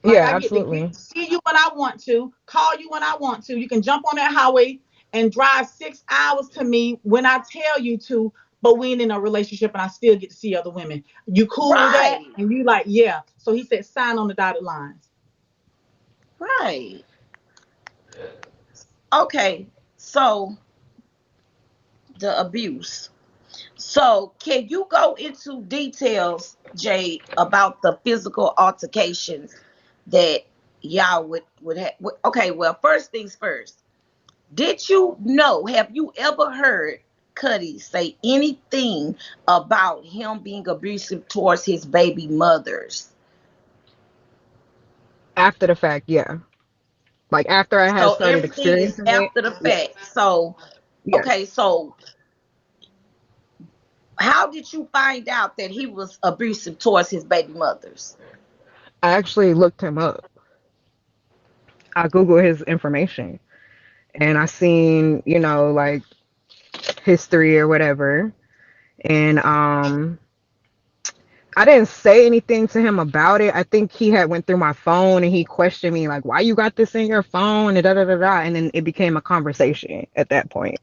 Like Yeah, I get to absolutely. see you when I want to, call you when I want to. You can jump on that highway and drive 6 hours to me when I tell you to, but we ain't in a relationship and I still get to see other women. You cool with that? Right. And you like, yeah. So he said, sign on the dotted lines. Right. Okay. So the abuse. So can you go into details, Jay, about the physical altercations that y'all would have? Okay. Well, first things first. Did you know? Have you ever heard Kutty say anything about him being abusive towards his baby mothers? After the fact, yeah. Like after I had So started everything is experiencing it, after the yes. fact. So, okay, Yes. so how did you find out that he was abusive towards his baby mothers? I actually looked him up. I Googled his information and I seen, like history or whatever. And I didn't say anything to him about it. I think he had went through my phone and he questioned me like, "Why you got this in your phone?" and da da da da. And then it became a conversation at that point.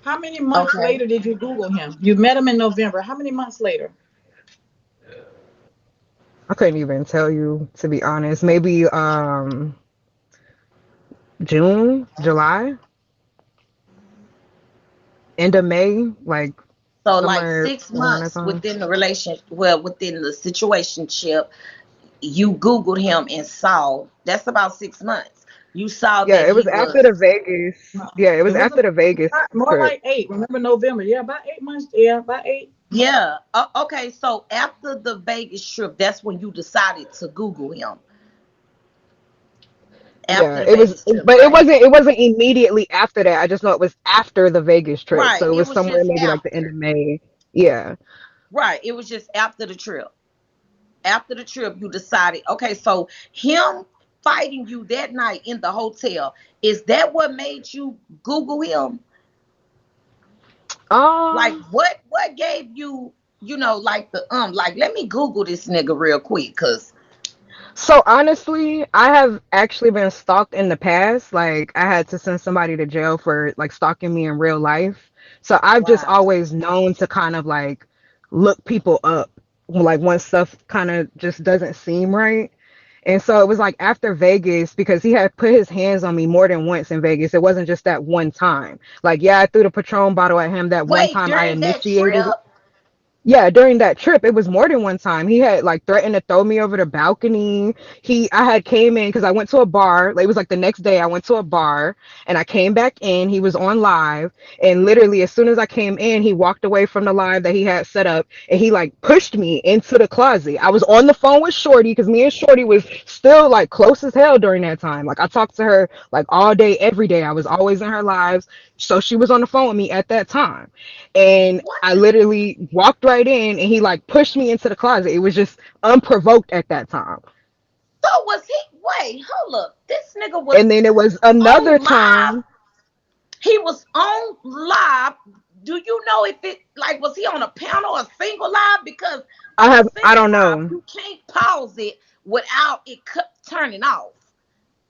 How many months Okay. later did you Google him? You met him in November. How many months later? I couldn't even tell you to be honest. Maybe June, July, end of May, like So like somewhere six around that months time. within the relation, well, within the situationship, you Googled him and saw that's about 6 months. You saw Yeah, that it was he after the was Vegas. No, Yeah, it it was was after the Vegas more trip. like 8. Remember November? Yeah, about 8 months. Yeah, about 8. yeah. Okay, so after the Vegas trip, that's when you decided to Google him. After Yeah, the it was, Vegas trip, but it right? wasn't. It wasn't immediately after that. I just know it was after the Vegas trip, Right. so it It was was somewhere just maybe like the end after. of May. Yeah, Right. It was just after the trip. After the trip, you decided, okay, so him fighting you that night in the hotel, is that what made you Google him? Like what gave you, like the like let me Google this nigga real quick, cause So honestly, I have actually been stalked in the past. Like I had to send somebody to jail for like stalking me in real life. So I've just Wow. always known to kind of like look people up like when stuff kind of just doesn't seem right. And so it was like after Vegas because he had put his hands on me more than once in Vegas. It wasn't just that one time. Like yeah, I threw the Patron bottle at him that one Wait, time I during that trip? initiated. Yeah, during that trip, it was more than one time. He had like threatened to throw me over the balcony. I had came in because I went to a bar. Like, it was like the next day I went to a bar and I came back in. He was on live, and literally as soon as I came in, he walked away from the live that he had set up and he like pushed me into the closet. I was on the phone with Shorty because me and Shorty was still like close as hell during that time. Like I talked to her like all day, every day. I was always in her lives, so she was on the phone with me at that time, and What? I literally walked right in and he like pushed me into the closet. It was just unprovoked at that time. So was he? Wait, hold up. This nigga was And then it was another on live. time. He was on live. Do you know if it like was he on a panel or a single live? Because a I single don't live know. you can't pause it without it turning off.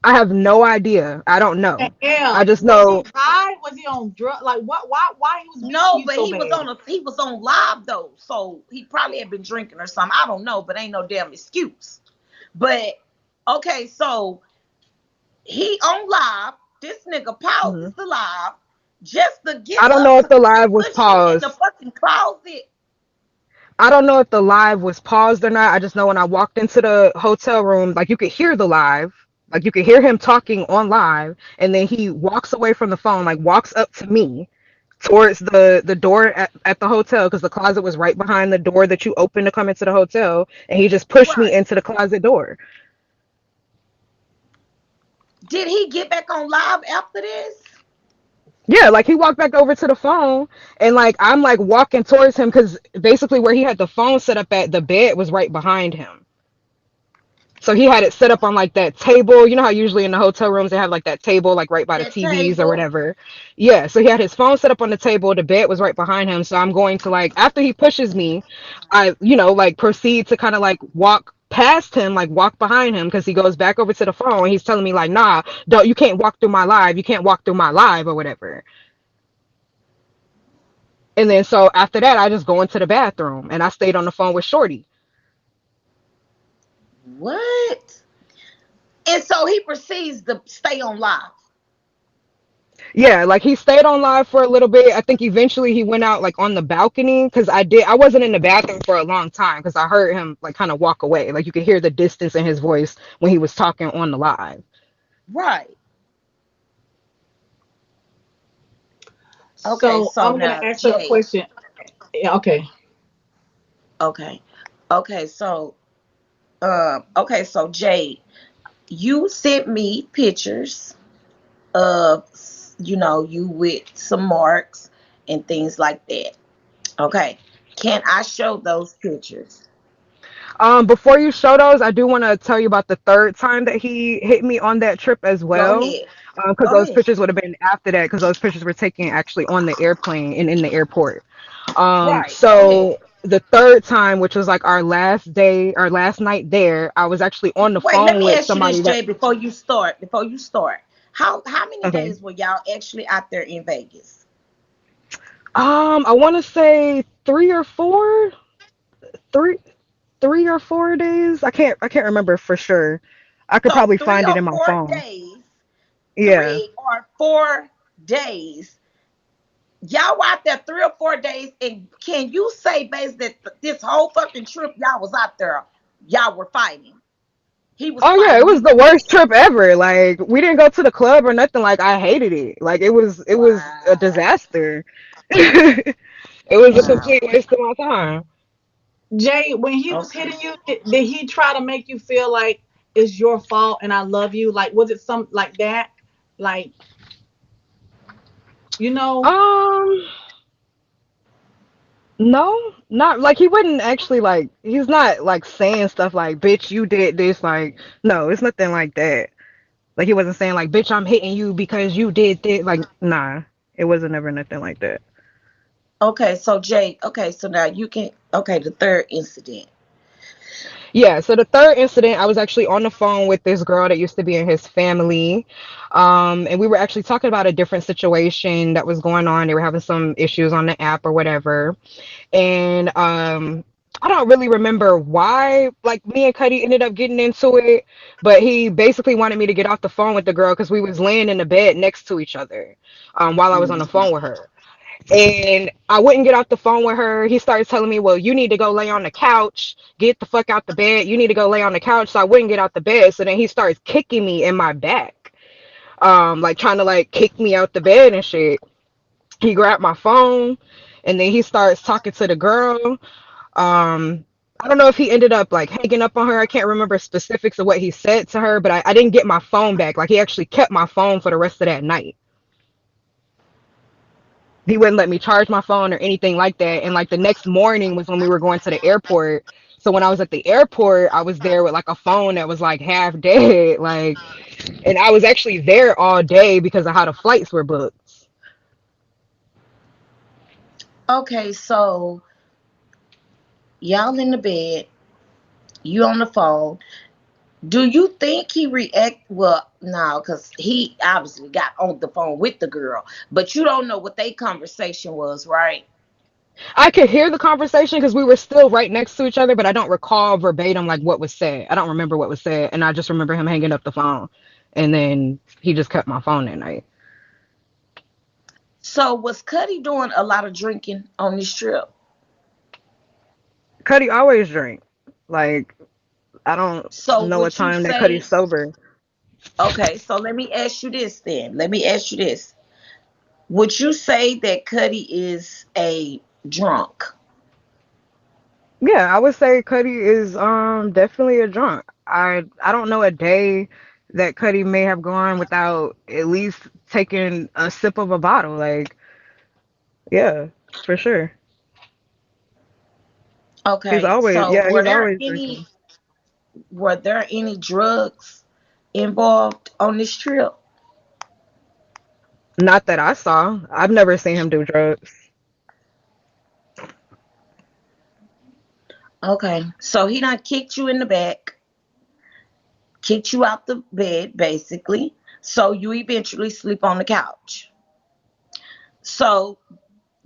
I have no idea. I don't And know. I yeah, just was he know high? Was he on drug? Like what? Why he was beating No, you but so bad? he was on live though, so he probably had been drinking or something. I don't know, but ain't no damn excuse. But okay, so he on live. This nigga mhm. pauses the live just to get I don't up know if to the live was push him in the paused. fucking closet. I don't know if the live was paused or not. I just know when I walked into the hotel room, like you could hear the live, like you could hear him talking on live, and then he walks away from the phone, like walks up to me towards the door at the hotel because the closet was right behind the door that you open to come into the hotel, and he just pushed me Right. into the closet door. Did he get back on live after this? Yeah, like he walked back over to the phone, and like I'm like walking towards him because basically where he had the phone set up at, the bed was right behind him. So he had it set up on like that table. You know how usually in the hotel rooms they have like that table like right by the That TVs or table? whatever. Yeah, so he had his phone set up on the table. The bed was right behind him. So I'm going to like after he pushes me, I like proceed to kind of like walk past him, like walk behind him because he goes back over to the phone and he's telling me like, nah, don't you can't walk through my live. You can't walk through my live or whatever. And then so after that, I just go into the bathroom and I stayed on the phone with Shorty. What? And so he proceeds to stay on live. Yeah, like he stayed on live for a little bit. I think eventually he went out like on the balcony because I wasn't in the bathroom for a long time because I heard him like kind of walk away. Like you could hear the distance in his voice when he was talking on the live. Right. Okay, So so I'm gonna now ask her a Jay. question. Yeah, okay. Okay. Okay, so okay, so Jay, you sent me pictures of you with some marks and things like that. Okay. Can I show those pictures? Before you show those, I do want to tell you about the third time that he hit me on that trip as Go well. ahead. Because Go those ahead. pictures would have been after that, because those pictures were taken actually on the airplane and in the airport. Right. Go ahead. So the third time, which was like our last day, our last night there, I was actually on the Wait, let phone me with ask you this, somebody that, Jay, before you start. Before you start. How many okay. days were y'all actually out there in Vegas? I want to say three, 3 or 4 days. I can't remember for sure. I could So probably three find it or in my four phone. days. Yeah. 3 or 4 days. Y'all were out there 3 or 4 days, and can you say basically that this whole fucking trip y'all was out there, y'all were fighting? He was Oh yeah, it fighting was you. the worst trip ever. Like we didn't go to the club or nothing. Like I hated it. Like it was a Wow. disaster. It was a Wow. complete waste of my time. Jay, when he was Okay. hitting you, did he try to make you feel like it's your fault and I love you? Like, was it some like that? Like, you know? Um, no, not like he wouldn't actually like. He's not like saying stuff like, "Bitch, you did this." Like, no, it's nothing like that. Like he wasn't saying like, "Bitch, I'm hitting you because you did this." Like, nah, it wasn't ever nothing like that. Okay, so Jay, okay, so now you can, okay, the third incident. Yeah, so the third incident, I was actually on the phone with this girl that used to be in his family. And we were actually talking about a different situation that was going on. They were having some issues on the app or whatever. And I don't really remember why, like, me and Kutty ended up getting into it, but he basically wanted me to get off the phone with the girl because we was laying in the bed next to each other while I was on the phone with her. And I wouldn't get off the phone with her. He started telling me, well, you need to go lay on the couch. Get the fuck out the bed. You need to go lay on the couch. So I wouldn't get out the bed. So then he starts kicking me in my back, like trying to like kick me out the bed and shit. He grabbed my phone and then he starts talking to the girl. I don't know if he ended up like hanging up on her. I can't remember specifics of what he said to her, but I didn't get my phone back. Like he actually kept my phone for the rest of that night. He wouldn't let me charge my phone or anything like that. And like the next morning was when we were going to the airport. So when I was at the airport, I was there with like a phone that was like half dead. Like, and I was actually there all day because of how the flights were booked. Okay, so y'all in the bed, you on the phone. Do you think he react? Well, no, because he obviously got on the phone with the girl, but you don't know what their conversation was, right? I could hear the conversation because we were still right next to each other, but I don't recall verbatim like what was said. I don't remember what was said, and I just remember him hanging up the phone, and then he just cut my phone that night. So was Cuddy doing a lot of drinking on this trip? Cuddy always drink. Like I don't So know a would you time that Cuddy's say, sober. okay, so let me ask you this then. Let me ask you this. Would you say that Cuddy is a drunk? Yeah, I would say Cuddy is definitely a drunk. I don't know a day that Cuddy may have gone without at least taking a sip of a bottle. Like, yeah, for sure. Okay, so He's always drinking. were there any drugs involved on this trip? Not that I saw. I've never seen him do drugs. Okay, so he done kicked you in the back, kicked you out the bed, basically. So you eventually sleep on the couch. So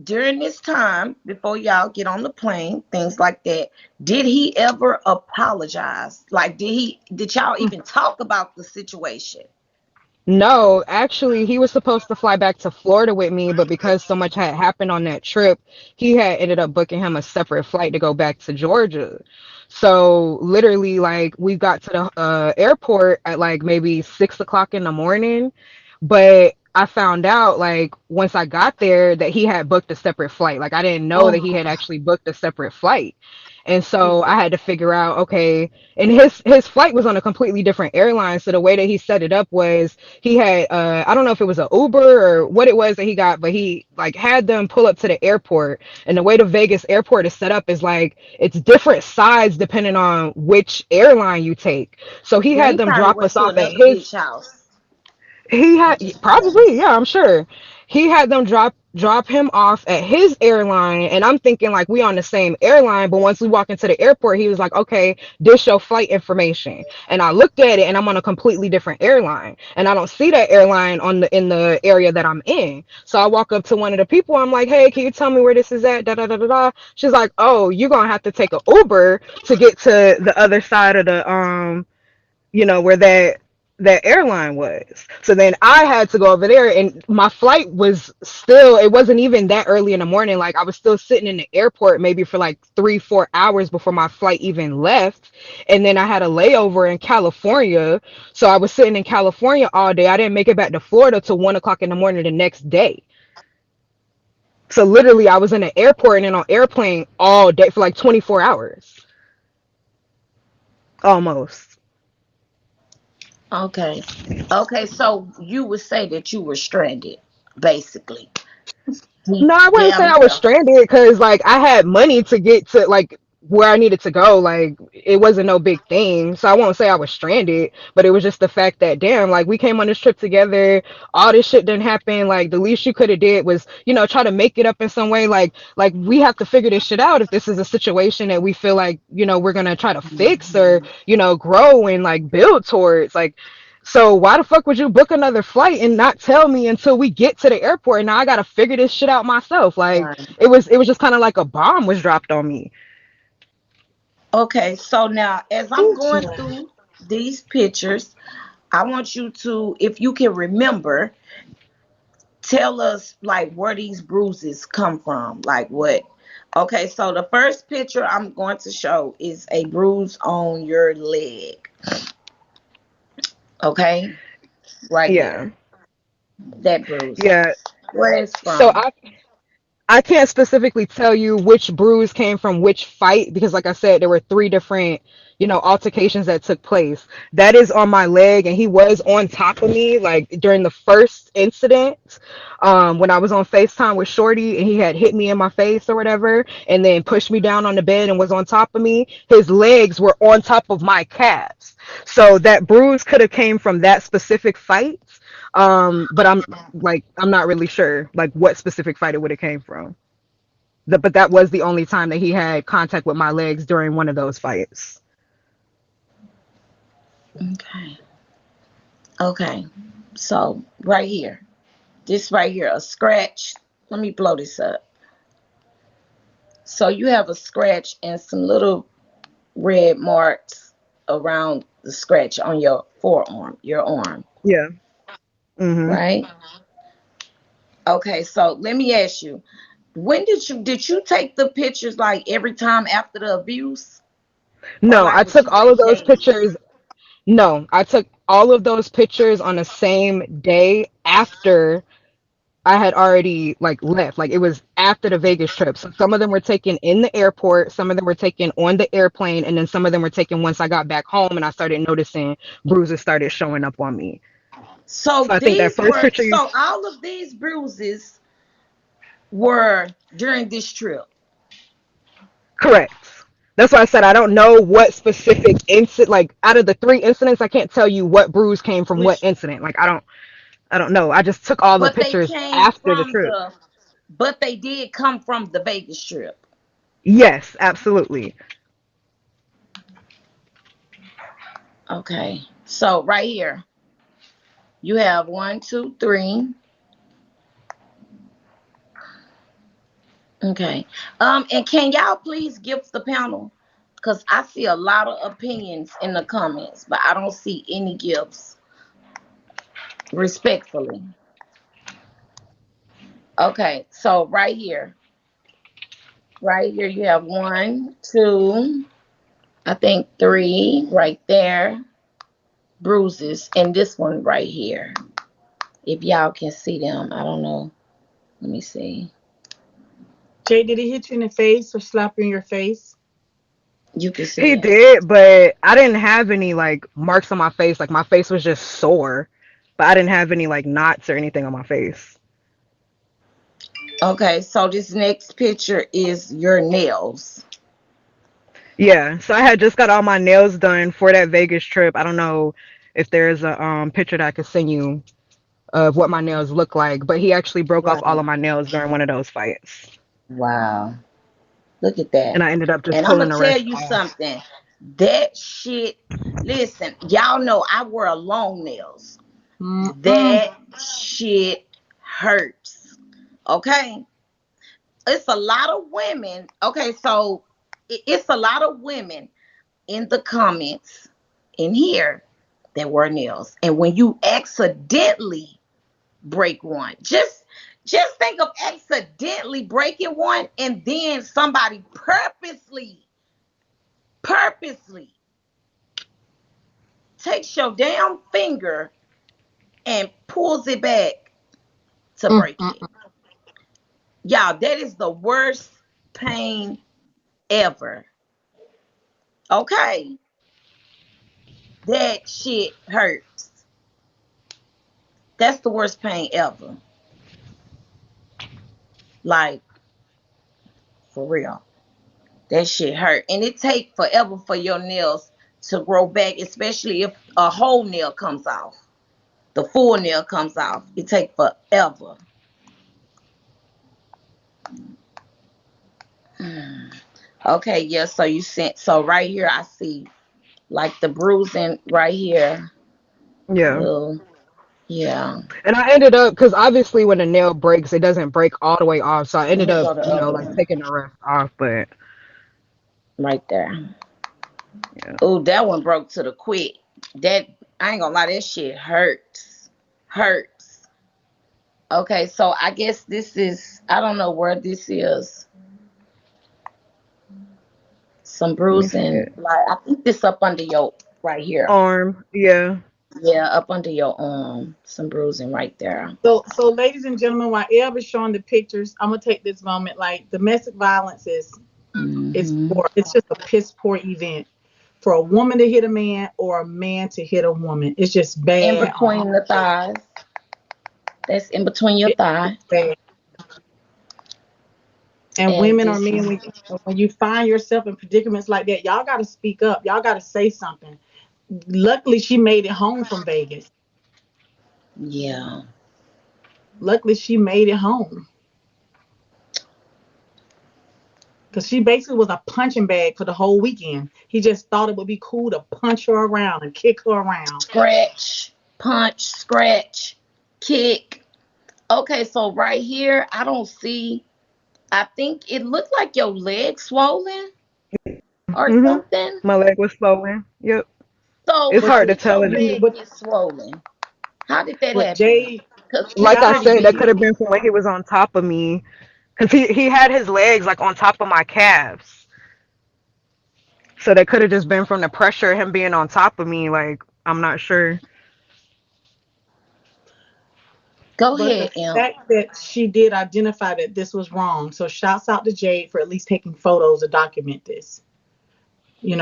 during this time, before y'all get on the plane, things like that, did he ever apologize? Like, did y'all even talk about the situation? No, actually, he was supposed to fly back to Florida with me, but because so much had happened on that trip, he had ended up booking him a separate flight to go back to Georgia. So literally, like we got to the airport at like maybe 6 o'clock in the morning, but I found out like once I got there that he had booked a separate flight. Like I didn't know that he Oh, had actually booked a separate flight. And so I Jesus. had to figure out, okay, and his flight was on a completely different airline. So the way that he set it up was he had I don't know if it was an Uber or what it was that he got, but he like had them pull up to the airport. And the way the Vegas airport is set up is like it's different sides depending on which airline you take. So he Yeah, had he them probably drop went us to off at another his beach house he and had just yeah. probably, yeah, I'm sure. He had them drop him off at his airline, and I'm thinking like we on the same airline. But once we walk into the airport, he was like, "Okay, this your flight information." And I looked at it, and I'm on a completely different airline, and I don't see that airline on the in the area that I'm in. So I walk up to one of the people. I'm like, "Hey, can you tell me where this is at?" Da da da da da. She's like, "Oh, you're gonna have to take an Uber to get to the other side of the where that airline was. So then I had to go over there and my flight was still it wasn't even that early in the morning. Like I was still sitting in the airport maybe for like 3 4 hours before my flight even left. And then I had a layover in California. So I was sitting in California all day. I didn't make it back to Florida till 1 o'clock in the morning the next day. So literally I was in the airport and then on airplane all day for like 24 hours almost. Okay. Okay, so you would say that you were stranded, basically. No, I wouldn't say Damn I was near. stranded because like I had money to get to like where I needed to go. Like it wasn't no big thing. So I won't say I was stranded, but it was just the fact that damn, like we came on this trip together, all this shit didn't happen. Like the least you could have did was, try to make it up in some way. Like we have to figure this shit out if this is a situation that we feel like, we're gonna try to fix or, Mhm. grow and like build towards. Like so why the fuck would you book another flight and not tell me until we get to the airport? And now I gotta figure this shit out myself. Like Right. it was just kind of like a bomb was dropped on me. Okay, so now as I'm Ooh, going child. through these pictures, I want you to, if you can remember, tell us like where these bruises come from. Like what? Okay, so the first picture I'm going to show is a bruise on your leg. Okay, right Yeah. there, that bruise. Yeah. Where it's So from? I can't specifically tell you which bruise came from which fight because, like I said, there were three different, altercations that took place. That is on my leg, and he was on top of me, like during the first incident, when I was on FaceTime with Shorty, and he had hit me in my face or whatever, and then pushed me down on the bed and was on top of me. His legs were on top of my calves, so that bruise could have came from that specific fight. But I'm not really sure like what specific fight it would have came from. But that was the only time that he had contact with my legs during one of those fights. Okay, okay. So right here, this right here, a scratch. Let me blow this up. So you have a scratch and some little red marks around the scratch on your forearm, your arm, Yeah. Mhm. right? Okay, so let me ask you, when did you take the pictures like every time after the abuse, or No, I like took within all the of those days? pictures. No, I took all of those pictures on the same day after I had already like left. Like it was after the Vegas trip. So some of them were taken in the airport, some of them were taken on the airplane, and then some of them were taken once I got back home and I started noticing bruises started showing up on me. So So I think that these first were picture you so all of these bruises were during this trip. correct. That's why I said I don't know what specific incident like out of the three incidents I can't tell you what bruise came from what Which, incident. Like I don't know. I just took all the but they pictures came after the from trip. the, but they did come from the Vegas trip. Yes, absolutely. Okay, so right here you have one, two, three. Okay. And can y'all please give the panel? Because I see a lot of opinions in the comments, but I don't see any gifts. Respectfully. Okay. So right here, you have one, two, I think three right there, bruises, and this one right here. If y'all can see them, I don't know. Let me see. Jay, did he hit you in the face or slap you in your face? You can see He it. did, but I didn't have any like marks on my face. Like my face was just sore, but I didn't have any like knots or anything on my face. Okay. So this next picture is your nails. Yeah, so I had just got all my nails done for that Vegas trip. I don't know if there's a picture that I could send you of what my nails look like, but he actually broke off all Right. of my nails during one of those fights. Wow. Look at that. And I ended up just And I'm pulling gonna the tell rest you off. something. That shit. Listen, y'all know I wear long nails. Mm-mm. That shit hurts. Okay, it's a lot of women. Okay, so it's a lot of women in the comments in here that wear nails, and when you accidentally break one, just think of accidentally breaking one, and then somebody purposely takes your damn finger and pulls it back to break Mm-mm. it. Y'all, that is the worst pain ever. Okay? That shit hurts. That's the worst pain ever. Like, for real. That shit hurt. And it take forever for your nails to grow back, especially if a whole nail comes off. The full nail comes off. It take forever. Okay, yeah, so you sent so right here I see like the bruising right here. Yeah. Little yeah. And I ended up, because obviously when a nail breaks, it doesn't break all the way off. So I ended Here up, go the other like one. taking the rest off. But Right there. yeah, Oh, that one broke to the quick. That I ain't gonna lie, that shit hurts. Hurts. Okay, so I guess this is I don't know where this is. Some let me see bruising. it. Like I think this up under your right here. Arm. Yeah. Yeah, up under your arm. Some bruising right there. So ladies and gentlemen, while Eb is showing the pictures, I'm gonna take this moment. Like domestic violence is, Hmm. it's just a piss poor event for a woman to hit a man or a man to hit a woman. It's just In bad on between the thighs. That's in between your it's thigh. bad. And And women or this men, is when you find yourself in predicaments like that, y'all got to speak up. Y'all got to say something. Luckily, she made it home from Vegas. yeah. Luckily, she made it home because she basically was a punching bag for the whole weekend. He just thought it would be cool to punch her around and kick her around. Scratch, punch, scratch, kick. Okay, so right here, I don't see. I think it looked like your leg swollen or Mhm. something. My leg was swollen. Yep. So It's But how hard you, to did tell. your It just, leg but get swollen? How did that but happen? Jay, Cause you like it I gotta pretty said, that could be. big. have been from when he was on top of me, because he had his legs like on top of my calves. So that could have just been from the pressure of him being on top of me. Like, I'm not sure. Go But the ahead, Imp. fact that she did identify that this was wrong, so shouts out to Jade for at least taking photos to document this.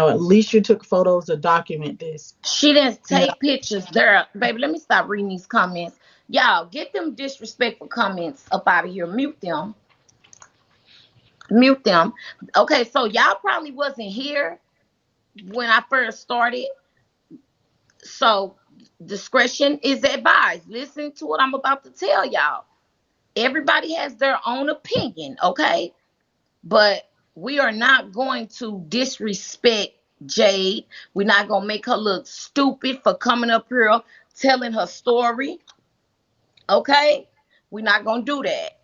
At least you took photos to document this. She didn't You know, take pictures. There, baby. Let me stop reading these comments. Y'all, get them disrespectful comments up out of here. Mute them. Mute them. Okay, so y'all probably wasn't here when I first started. So discretion is advised. Listen to what I'm about to tell y'all. Everybody has their own opinion, okay? But we are not going to disrespect Jade. We're not going to make her look stupid for coming up here telling her story, okay? We're not going to do that.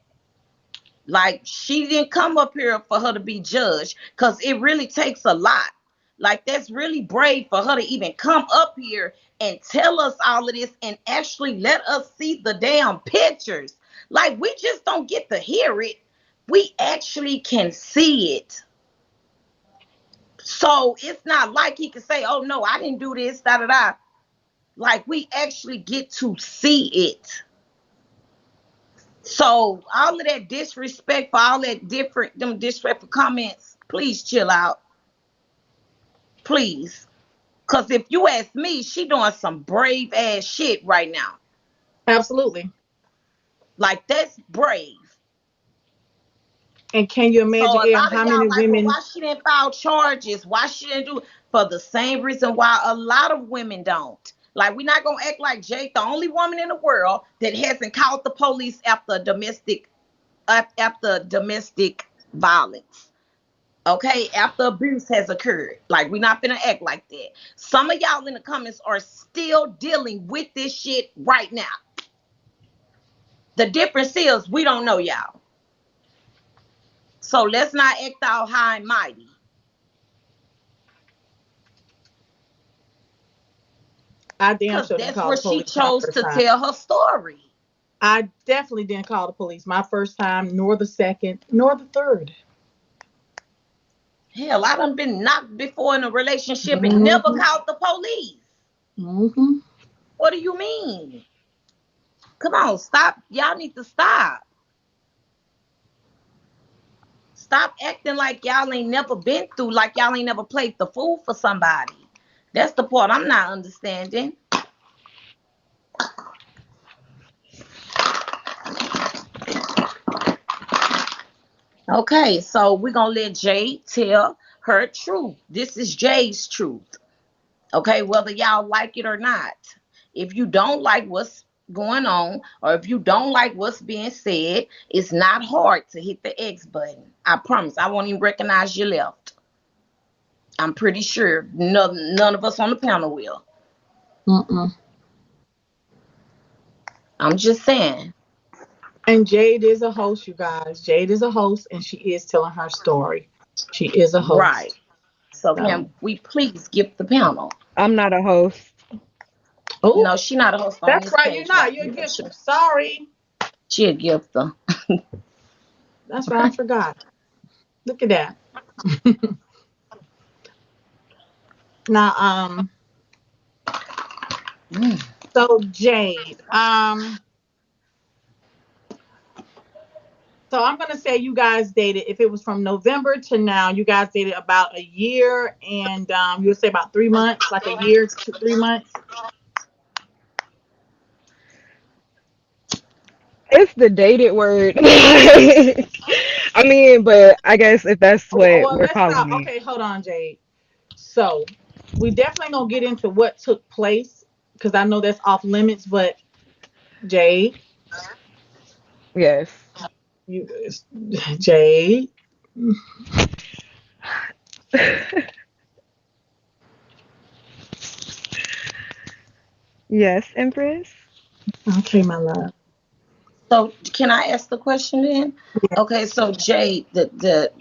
Like, she didn't come up here for her to be judged because it really takes a lot. Like, that's really brave for her to even come up here and tell us all of this and actually let us see the damn pictures. Like, we just don't get to hear it. We actually can see it. So it's not like he can say, oh no, I didn't do this, da da da. Like, we actually get to see it. So all of that disrespect for all that different them disrespectful comments, please chill out. Please. Cause if you ask me, she doing some brave ass shit right now. absolutely. Like that's brave. And can you So imagine, a Eb, lot of how y'all many like, well, women? why she didn't file charges? Why she didn't do for the same reason why a lot of women don't. Like we're not gonna act like Jake, the only woman in the world that hasn't called the police after domestic violence. Okay, after abuse has occurred. Like we're not gonna act like that. Some of y'all in the comments are still dealing with this shit right now. The difference is we don't know y'all. So let's not act all high and mighty. I damn Cause sure didn't that's call where the she police my chose first to time. tell her story. I definitely didn't call the police my first time, nor the second, nor the third. Hell, I done been knocked before in a relationship and never Mm-hmm. called the police. Mm-hmm. What do you mean? Come on, stop. Y'all need to stop. Stop acting like y'all ain't never been through, like y'all ain't never played the fool for somebody. That's the part I'm not understanding. Okay, so we're gonna let Jade tell her truth. This is Jade's truth. Okay, whether y'all like it or not. If you don't like what's going on, or if you don't like what's being said, it's not hard to hit the X button. I promise. I won't even recognize you left. I'm pretty sure none of us on the panel will. Mm-mm. I'm just saying. And Jade is a host, you guys. Jade is a host, and she is telling her story. She is a Right. host. So So, can we please skip the panel? I'm not a host. oh, No, she not a host on that's this right. You're page right not. You're a here. gifter. Sorry. She a gifter. That's right. I forgot. Look at that. Now, Mm. so Jade, so I'm gonna say you guys dated. If it was from November to now, you guys dated about a year, and you'll say about 3 months, like a year to 3 months. It's the dated word. I mean, but I guess if that's what Well, we're let's calling stop. it. Okay, hold on, Jade. So we definitely gonna get into what took place because I know that's off limits. But Jade, Yes. you, Jade. Yes, Empress. Okay, my love. So can I ask the question then? Okay, so Jay, the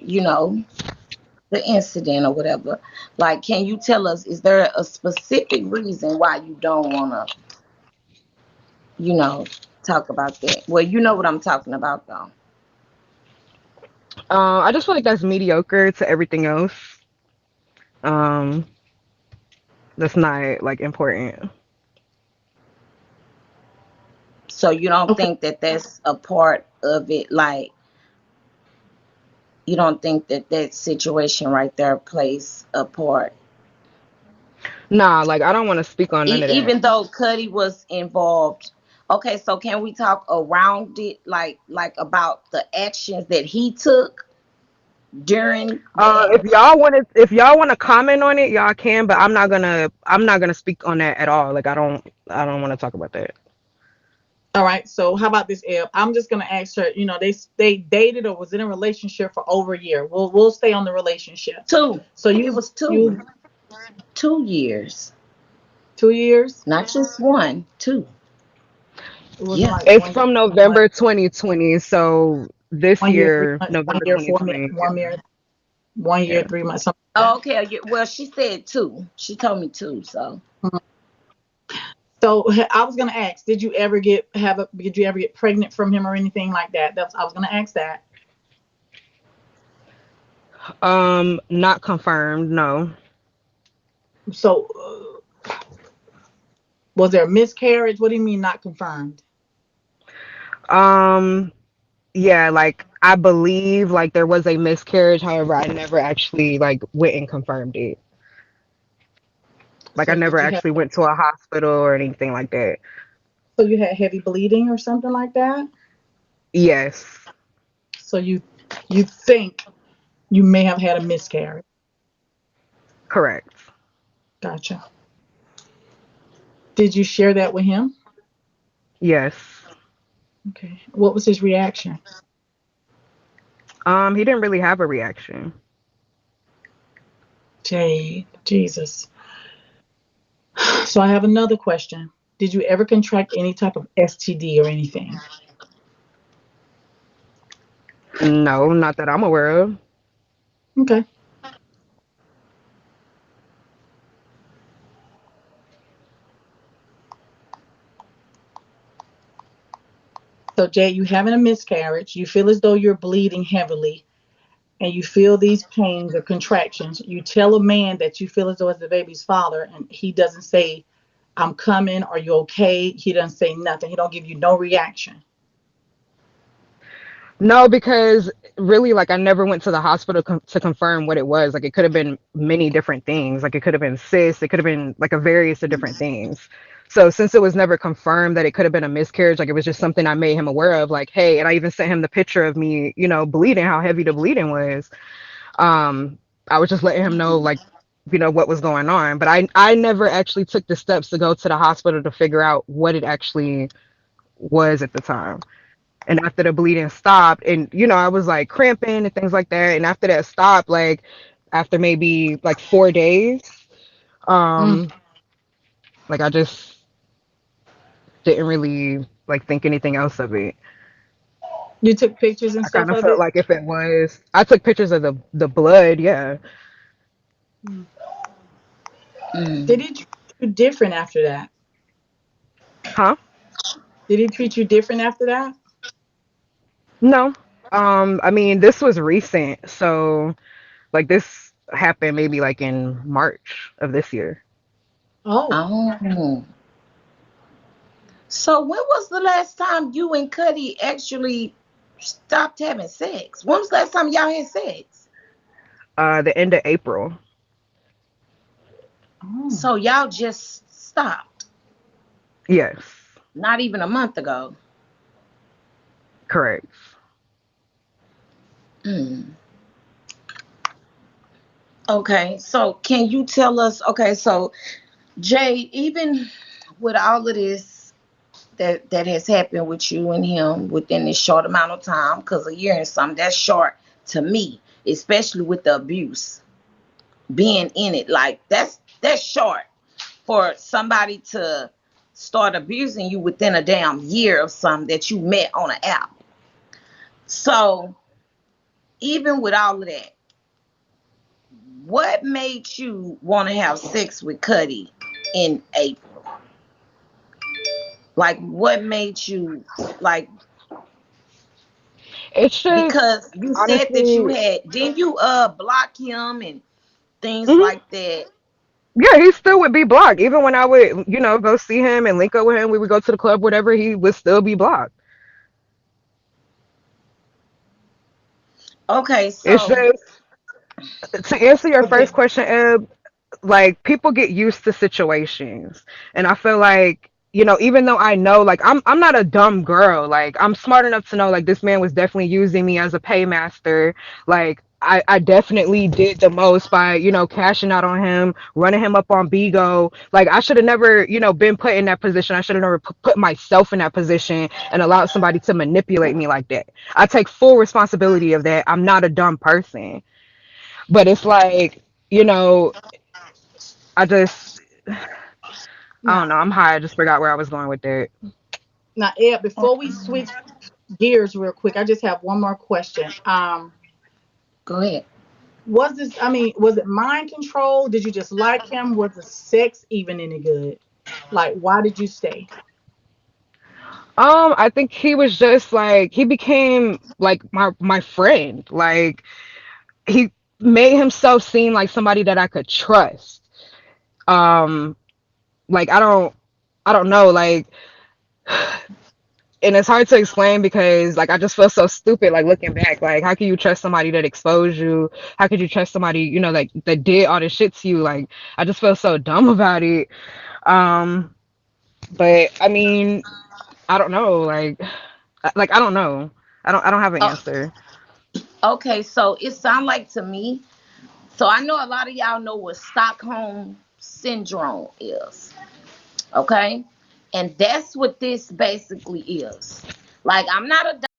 incident or whatever, like, can you tell us, is there a specific reason why you don't wanna, you know, talk about that? Well, you know what I'm talking about though. I just feel like that's mediocre to everything else. Um, that's not like important. So you don't Okay. think that that's a part of it, like you don't think that that situation right there plays a part, Nah, like I don't want to speak on none of that. even though Cuddy was involved. Okay, so can we talk around it, like about the actions that he took during that? If y'all want to comment on it, y'all can, but I'm not gonna speak on that at all. Like I don't want to talk about that. All right. So how about this, Eb? I'm just gonna ask her. They dated or was in a relationship for over a year. We'll stay on the relationship. Two. So It you was two. you 2 years, 2 years. not just one, two. It wasn't Yeah. like It's one year, from like November 2020, so this 1 year, three year, months, one November year, 4 months, 2020. 1 year, 1 year, Yeah. 3 months, something like Oh, okay. Well, she said two. She told me two. So that. So I was gonna ask, did you ever get pregnant from him or anything like that? I was gonna ask that. Not confirmed, no. So was there a miscarriage? What do you mean not confirmed? Um, yeah, like I believe like there was a miscarriage, however, I never actually like went and confirmed it. Like I So never did you have actually went to a hospital or anything like that. so you had heavy bleeding or something like that? Yes, So you think you may have had a miscarriage. correct. Gotcha. Did you share that with him? Yes. Okay. What was his reaction? He didn't really have a reaction. Jay, Jesus. So I have another question. Did you ever contract any type of STD or anything? No, not that I'm aware of. Okay. So Jay, you having a miscarriage, you feel as though you're bleeding heavily, and you feel these pains or contractions. You tell a man that you feel as though it's the baby's father, and he doesn't say, "I'm coming," "Are you okay?" He doesn't say nothing. He don't give you no reaction. No, because really, like, I never went to the hospital to confirm what it was. Like, it could have been many different things. Like, it could have been cysts. It could have been like a various of different things. So since it was never confirmed that it could have been a miscarriage, like it was just something I made him aware of, like, hey, and I even sent him the picture of me, bleeding, how heavy the bleeding was. Um, I was just letting him know, like, what was going on. But I never actually took the steps to go to the hospital to figure out what it actually was at the time. And after the bleeding stopped, and I was like cramping and things like that. And after that stopped, like after maybe like 4 days, Mm. um, like I just didn't really like think anything else of it. You took pictures and I stuff kind of of felt it. like if it was, I took pictures of the blood, yeah. Mm. Did Mm. he treat you different after that? Huh? Did he treat you different after that? No. I mean, this was recent, so like this happened maybe like in March of this year. Oh, Oh. So when was the last time you and Kutty actually stopped having sex? When was the last time y'all had sex? The end of April. oh, So y'all just stopped. Yes, Not even a month ago. correct. Mm. Okay, so can you tell us? Okay, so Jay, even with all of this that has happened with you and him within this short amount of time, because a year and something, that's short to me, especially with the abuse being in it. Like that's short for somebody to start abusing you within a damn year of something that you met on an app. So even with all of that, what made you want to have sex with Kutty in April? Like, what made you like? It's just Because you said that you honestly, had, didn't you block him and things mhm. like that? Yeah, he still would be blocked. Even when I would, go see him and link up with him, we would go to the club, whatever, he would still be blocked. Okay, It's so just to answer your first okay. question, Eb, like people get used to situations, and I feel like even though I know, like I'm not a dumb girl, like I'm smart enough to know like this man was definitely using me as a paymaster. Like I definitely did the most by cashing out on him, running him up on Bigo. Like I should have never been put in that position. I should have never put myself in that position and allowed somebody to manipulate me like that. I take full responsibility of that. I'm not a dumb person, but it's like you know I just I don't Now, know. I'm high. I just forgot where I was going with that. now, Ed, before we switch gears real quick, I just have one more question. go ahead. Was this? I mean, was it mind control? Did you just like him? Was the sex even any good? Like, why did you stay? I think he was just like he became like my friend. Like he made himself seem like somebody that I could trust. Um, like I don't know, like, and it's hard to explain because like I just feel so stupid like looking back. Like how can you trust somebody that exposed you? How could you trust somebody like that did all this shit to you? Like I just feel so dumb about it. Um, but I mean, I don't know. Like I don't know. I don't have an Oh, answer. okay, so it sounds like to me. So I know a lot of y'all know what Stockholm syndrome is. Okay, and that's what this basically is. Like I'm not a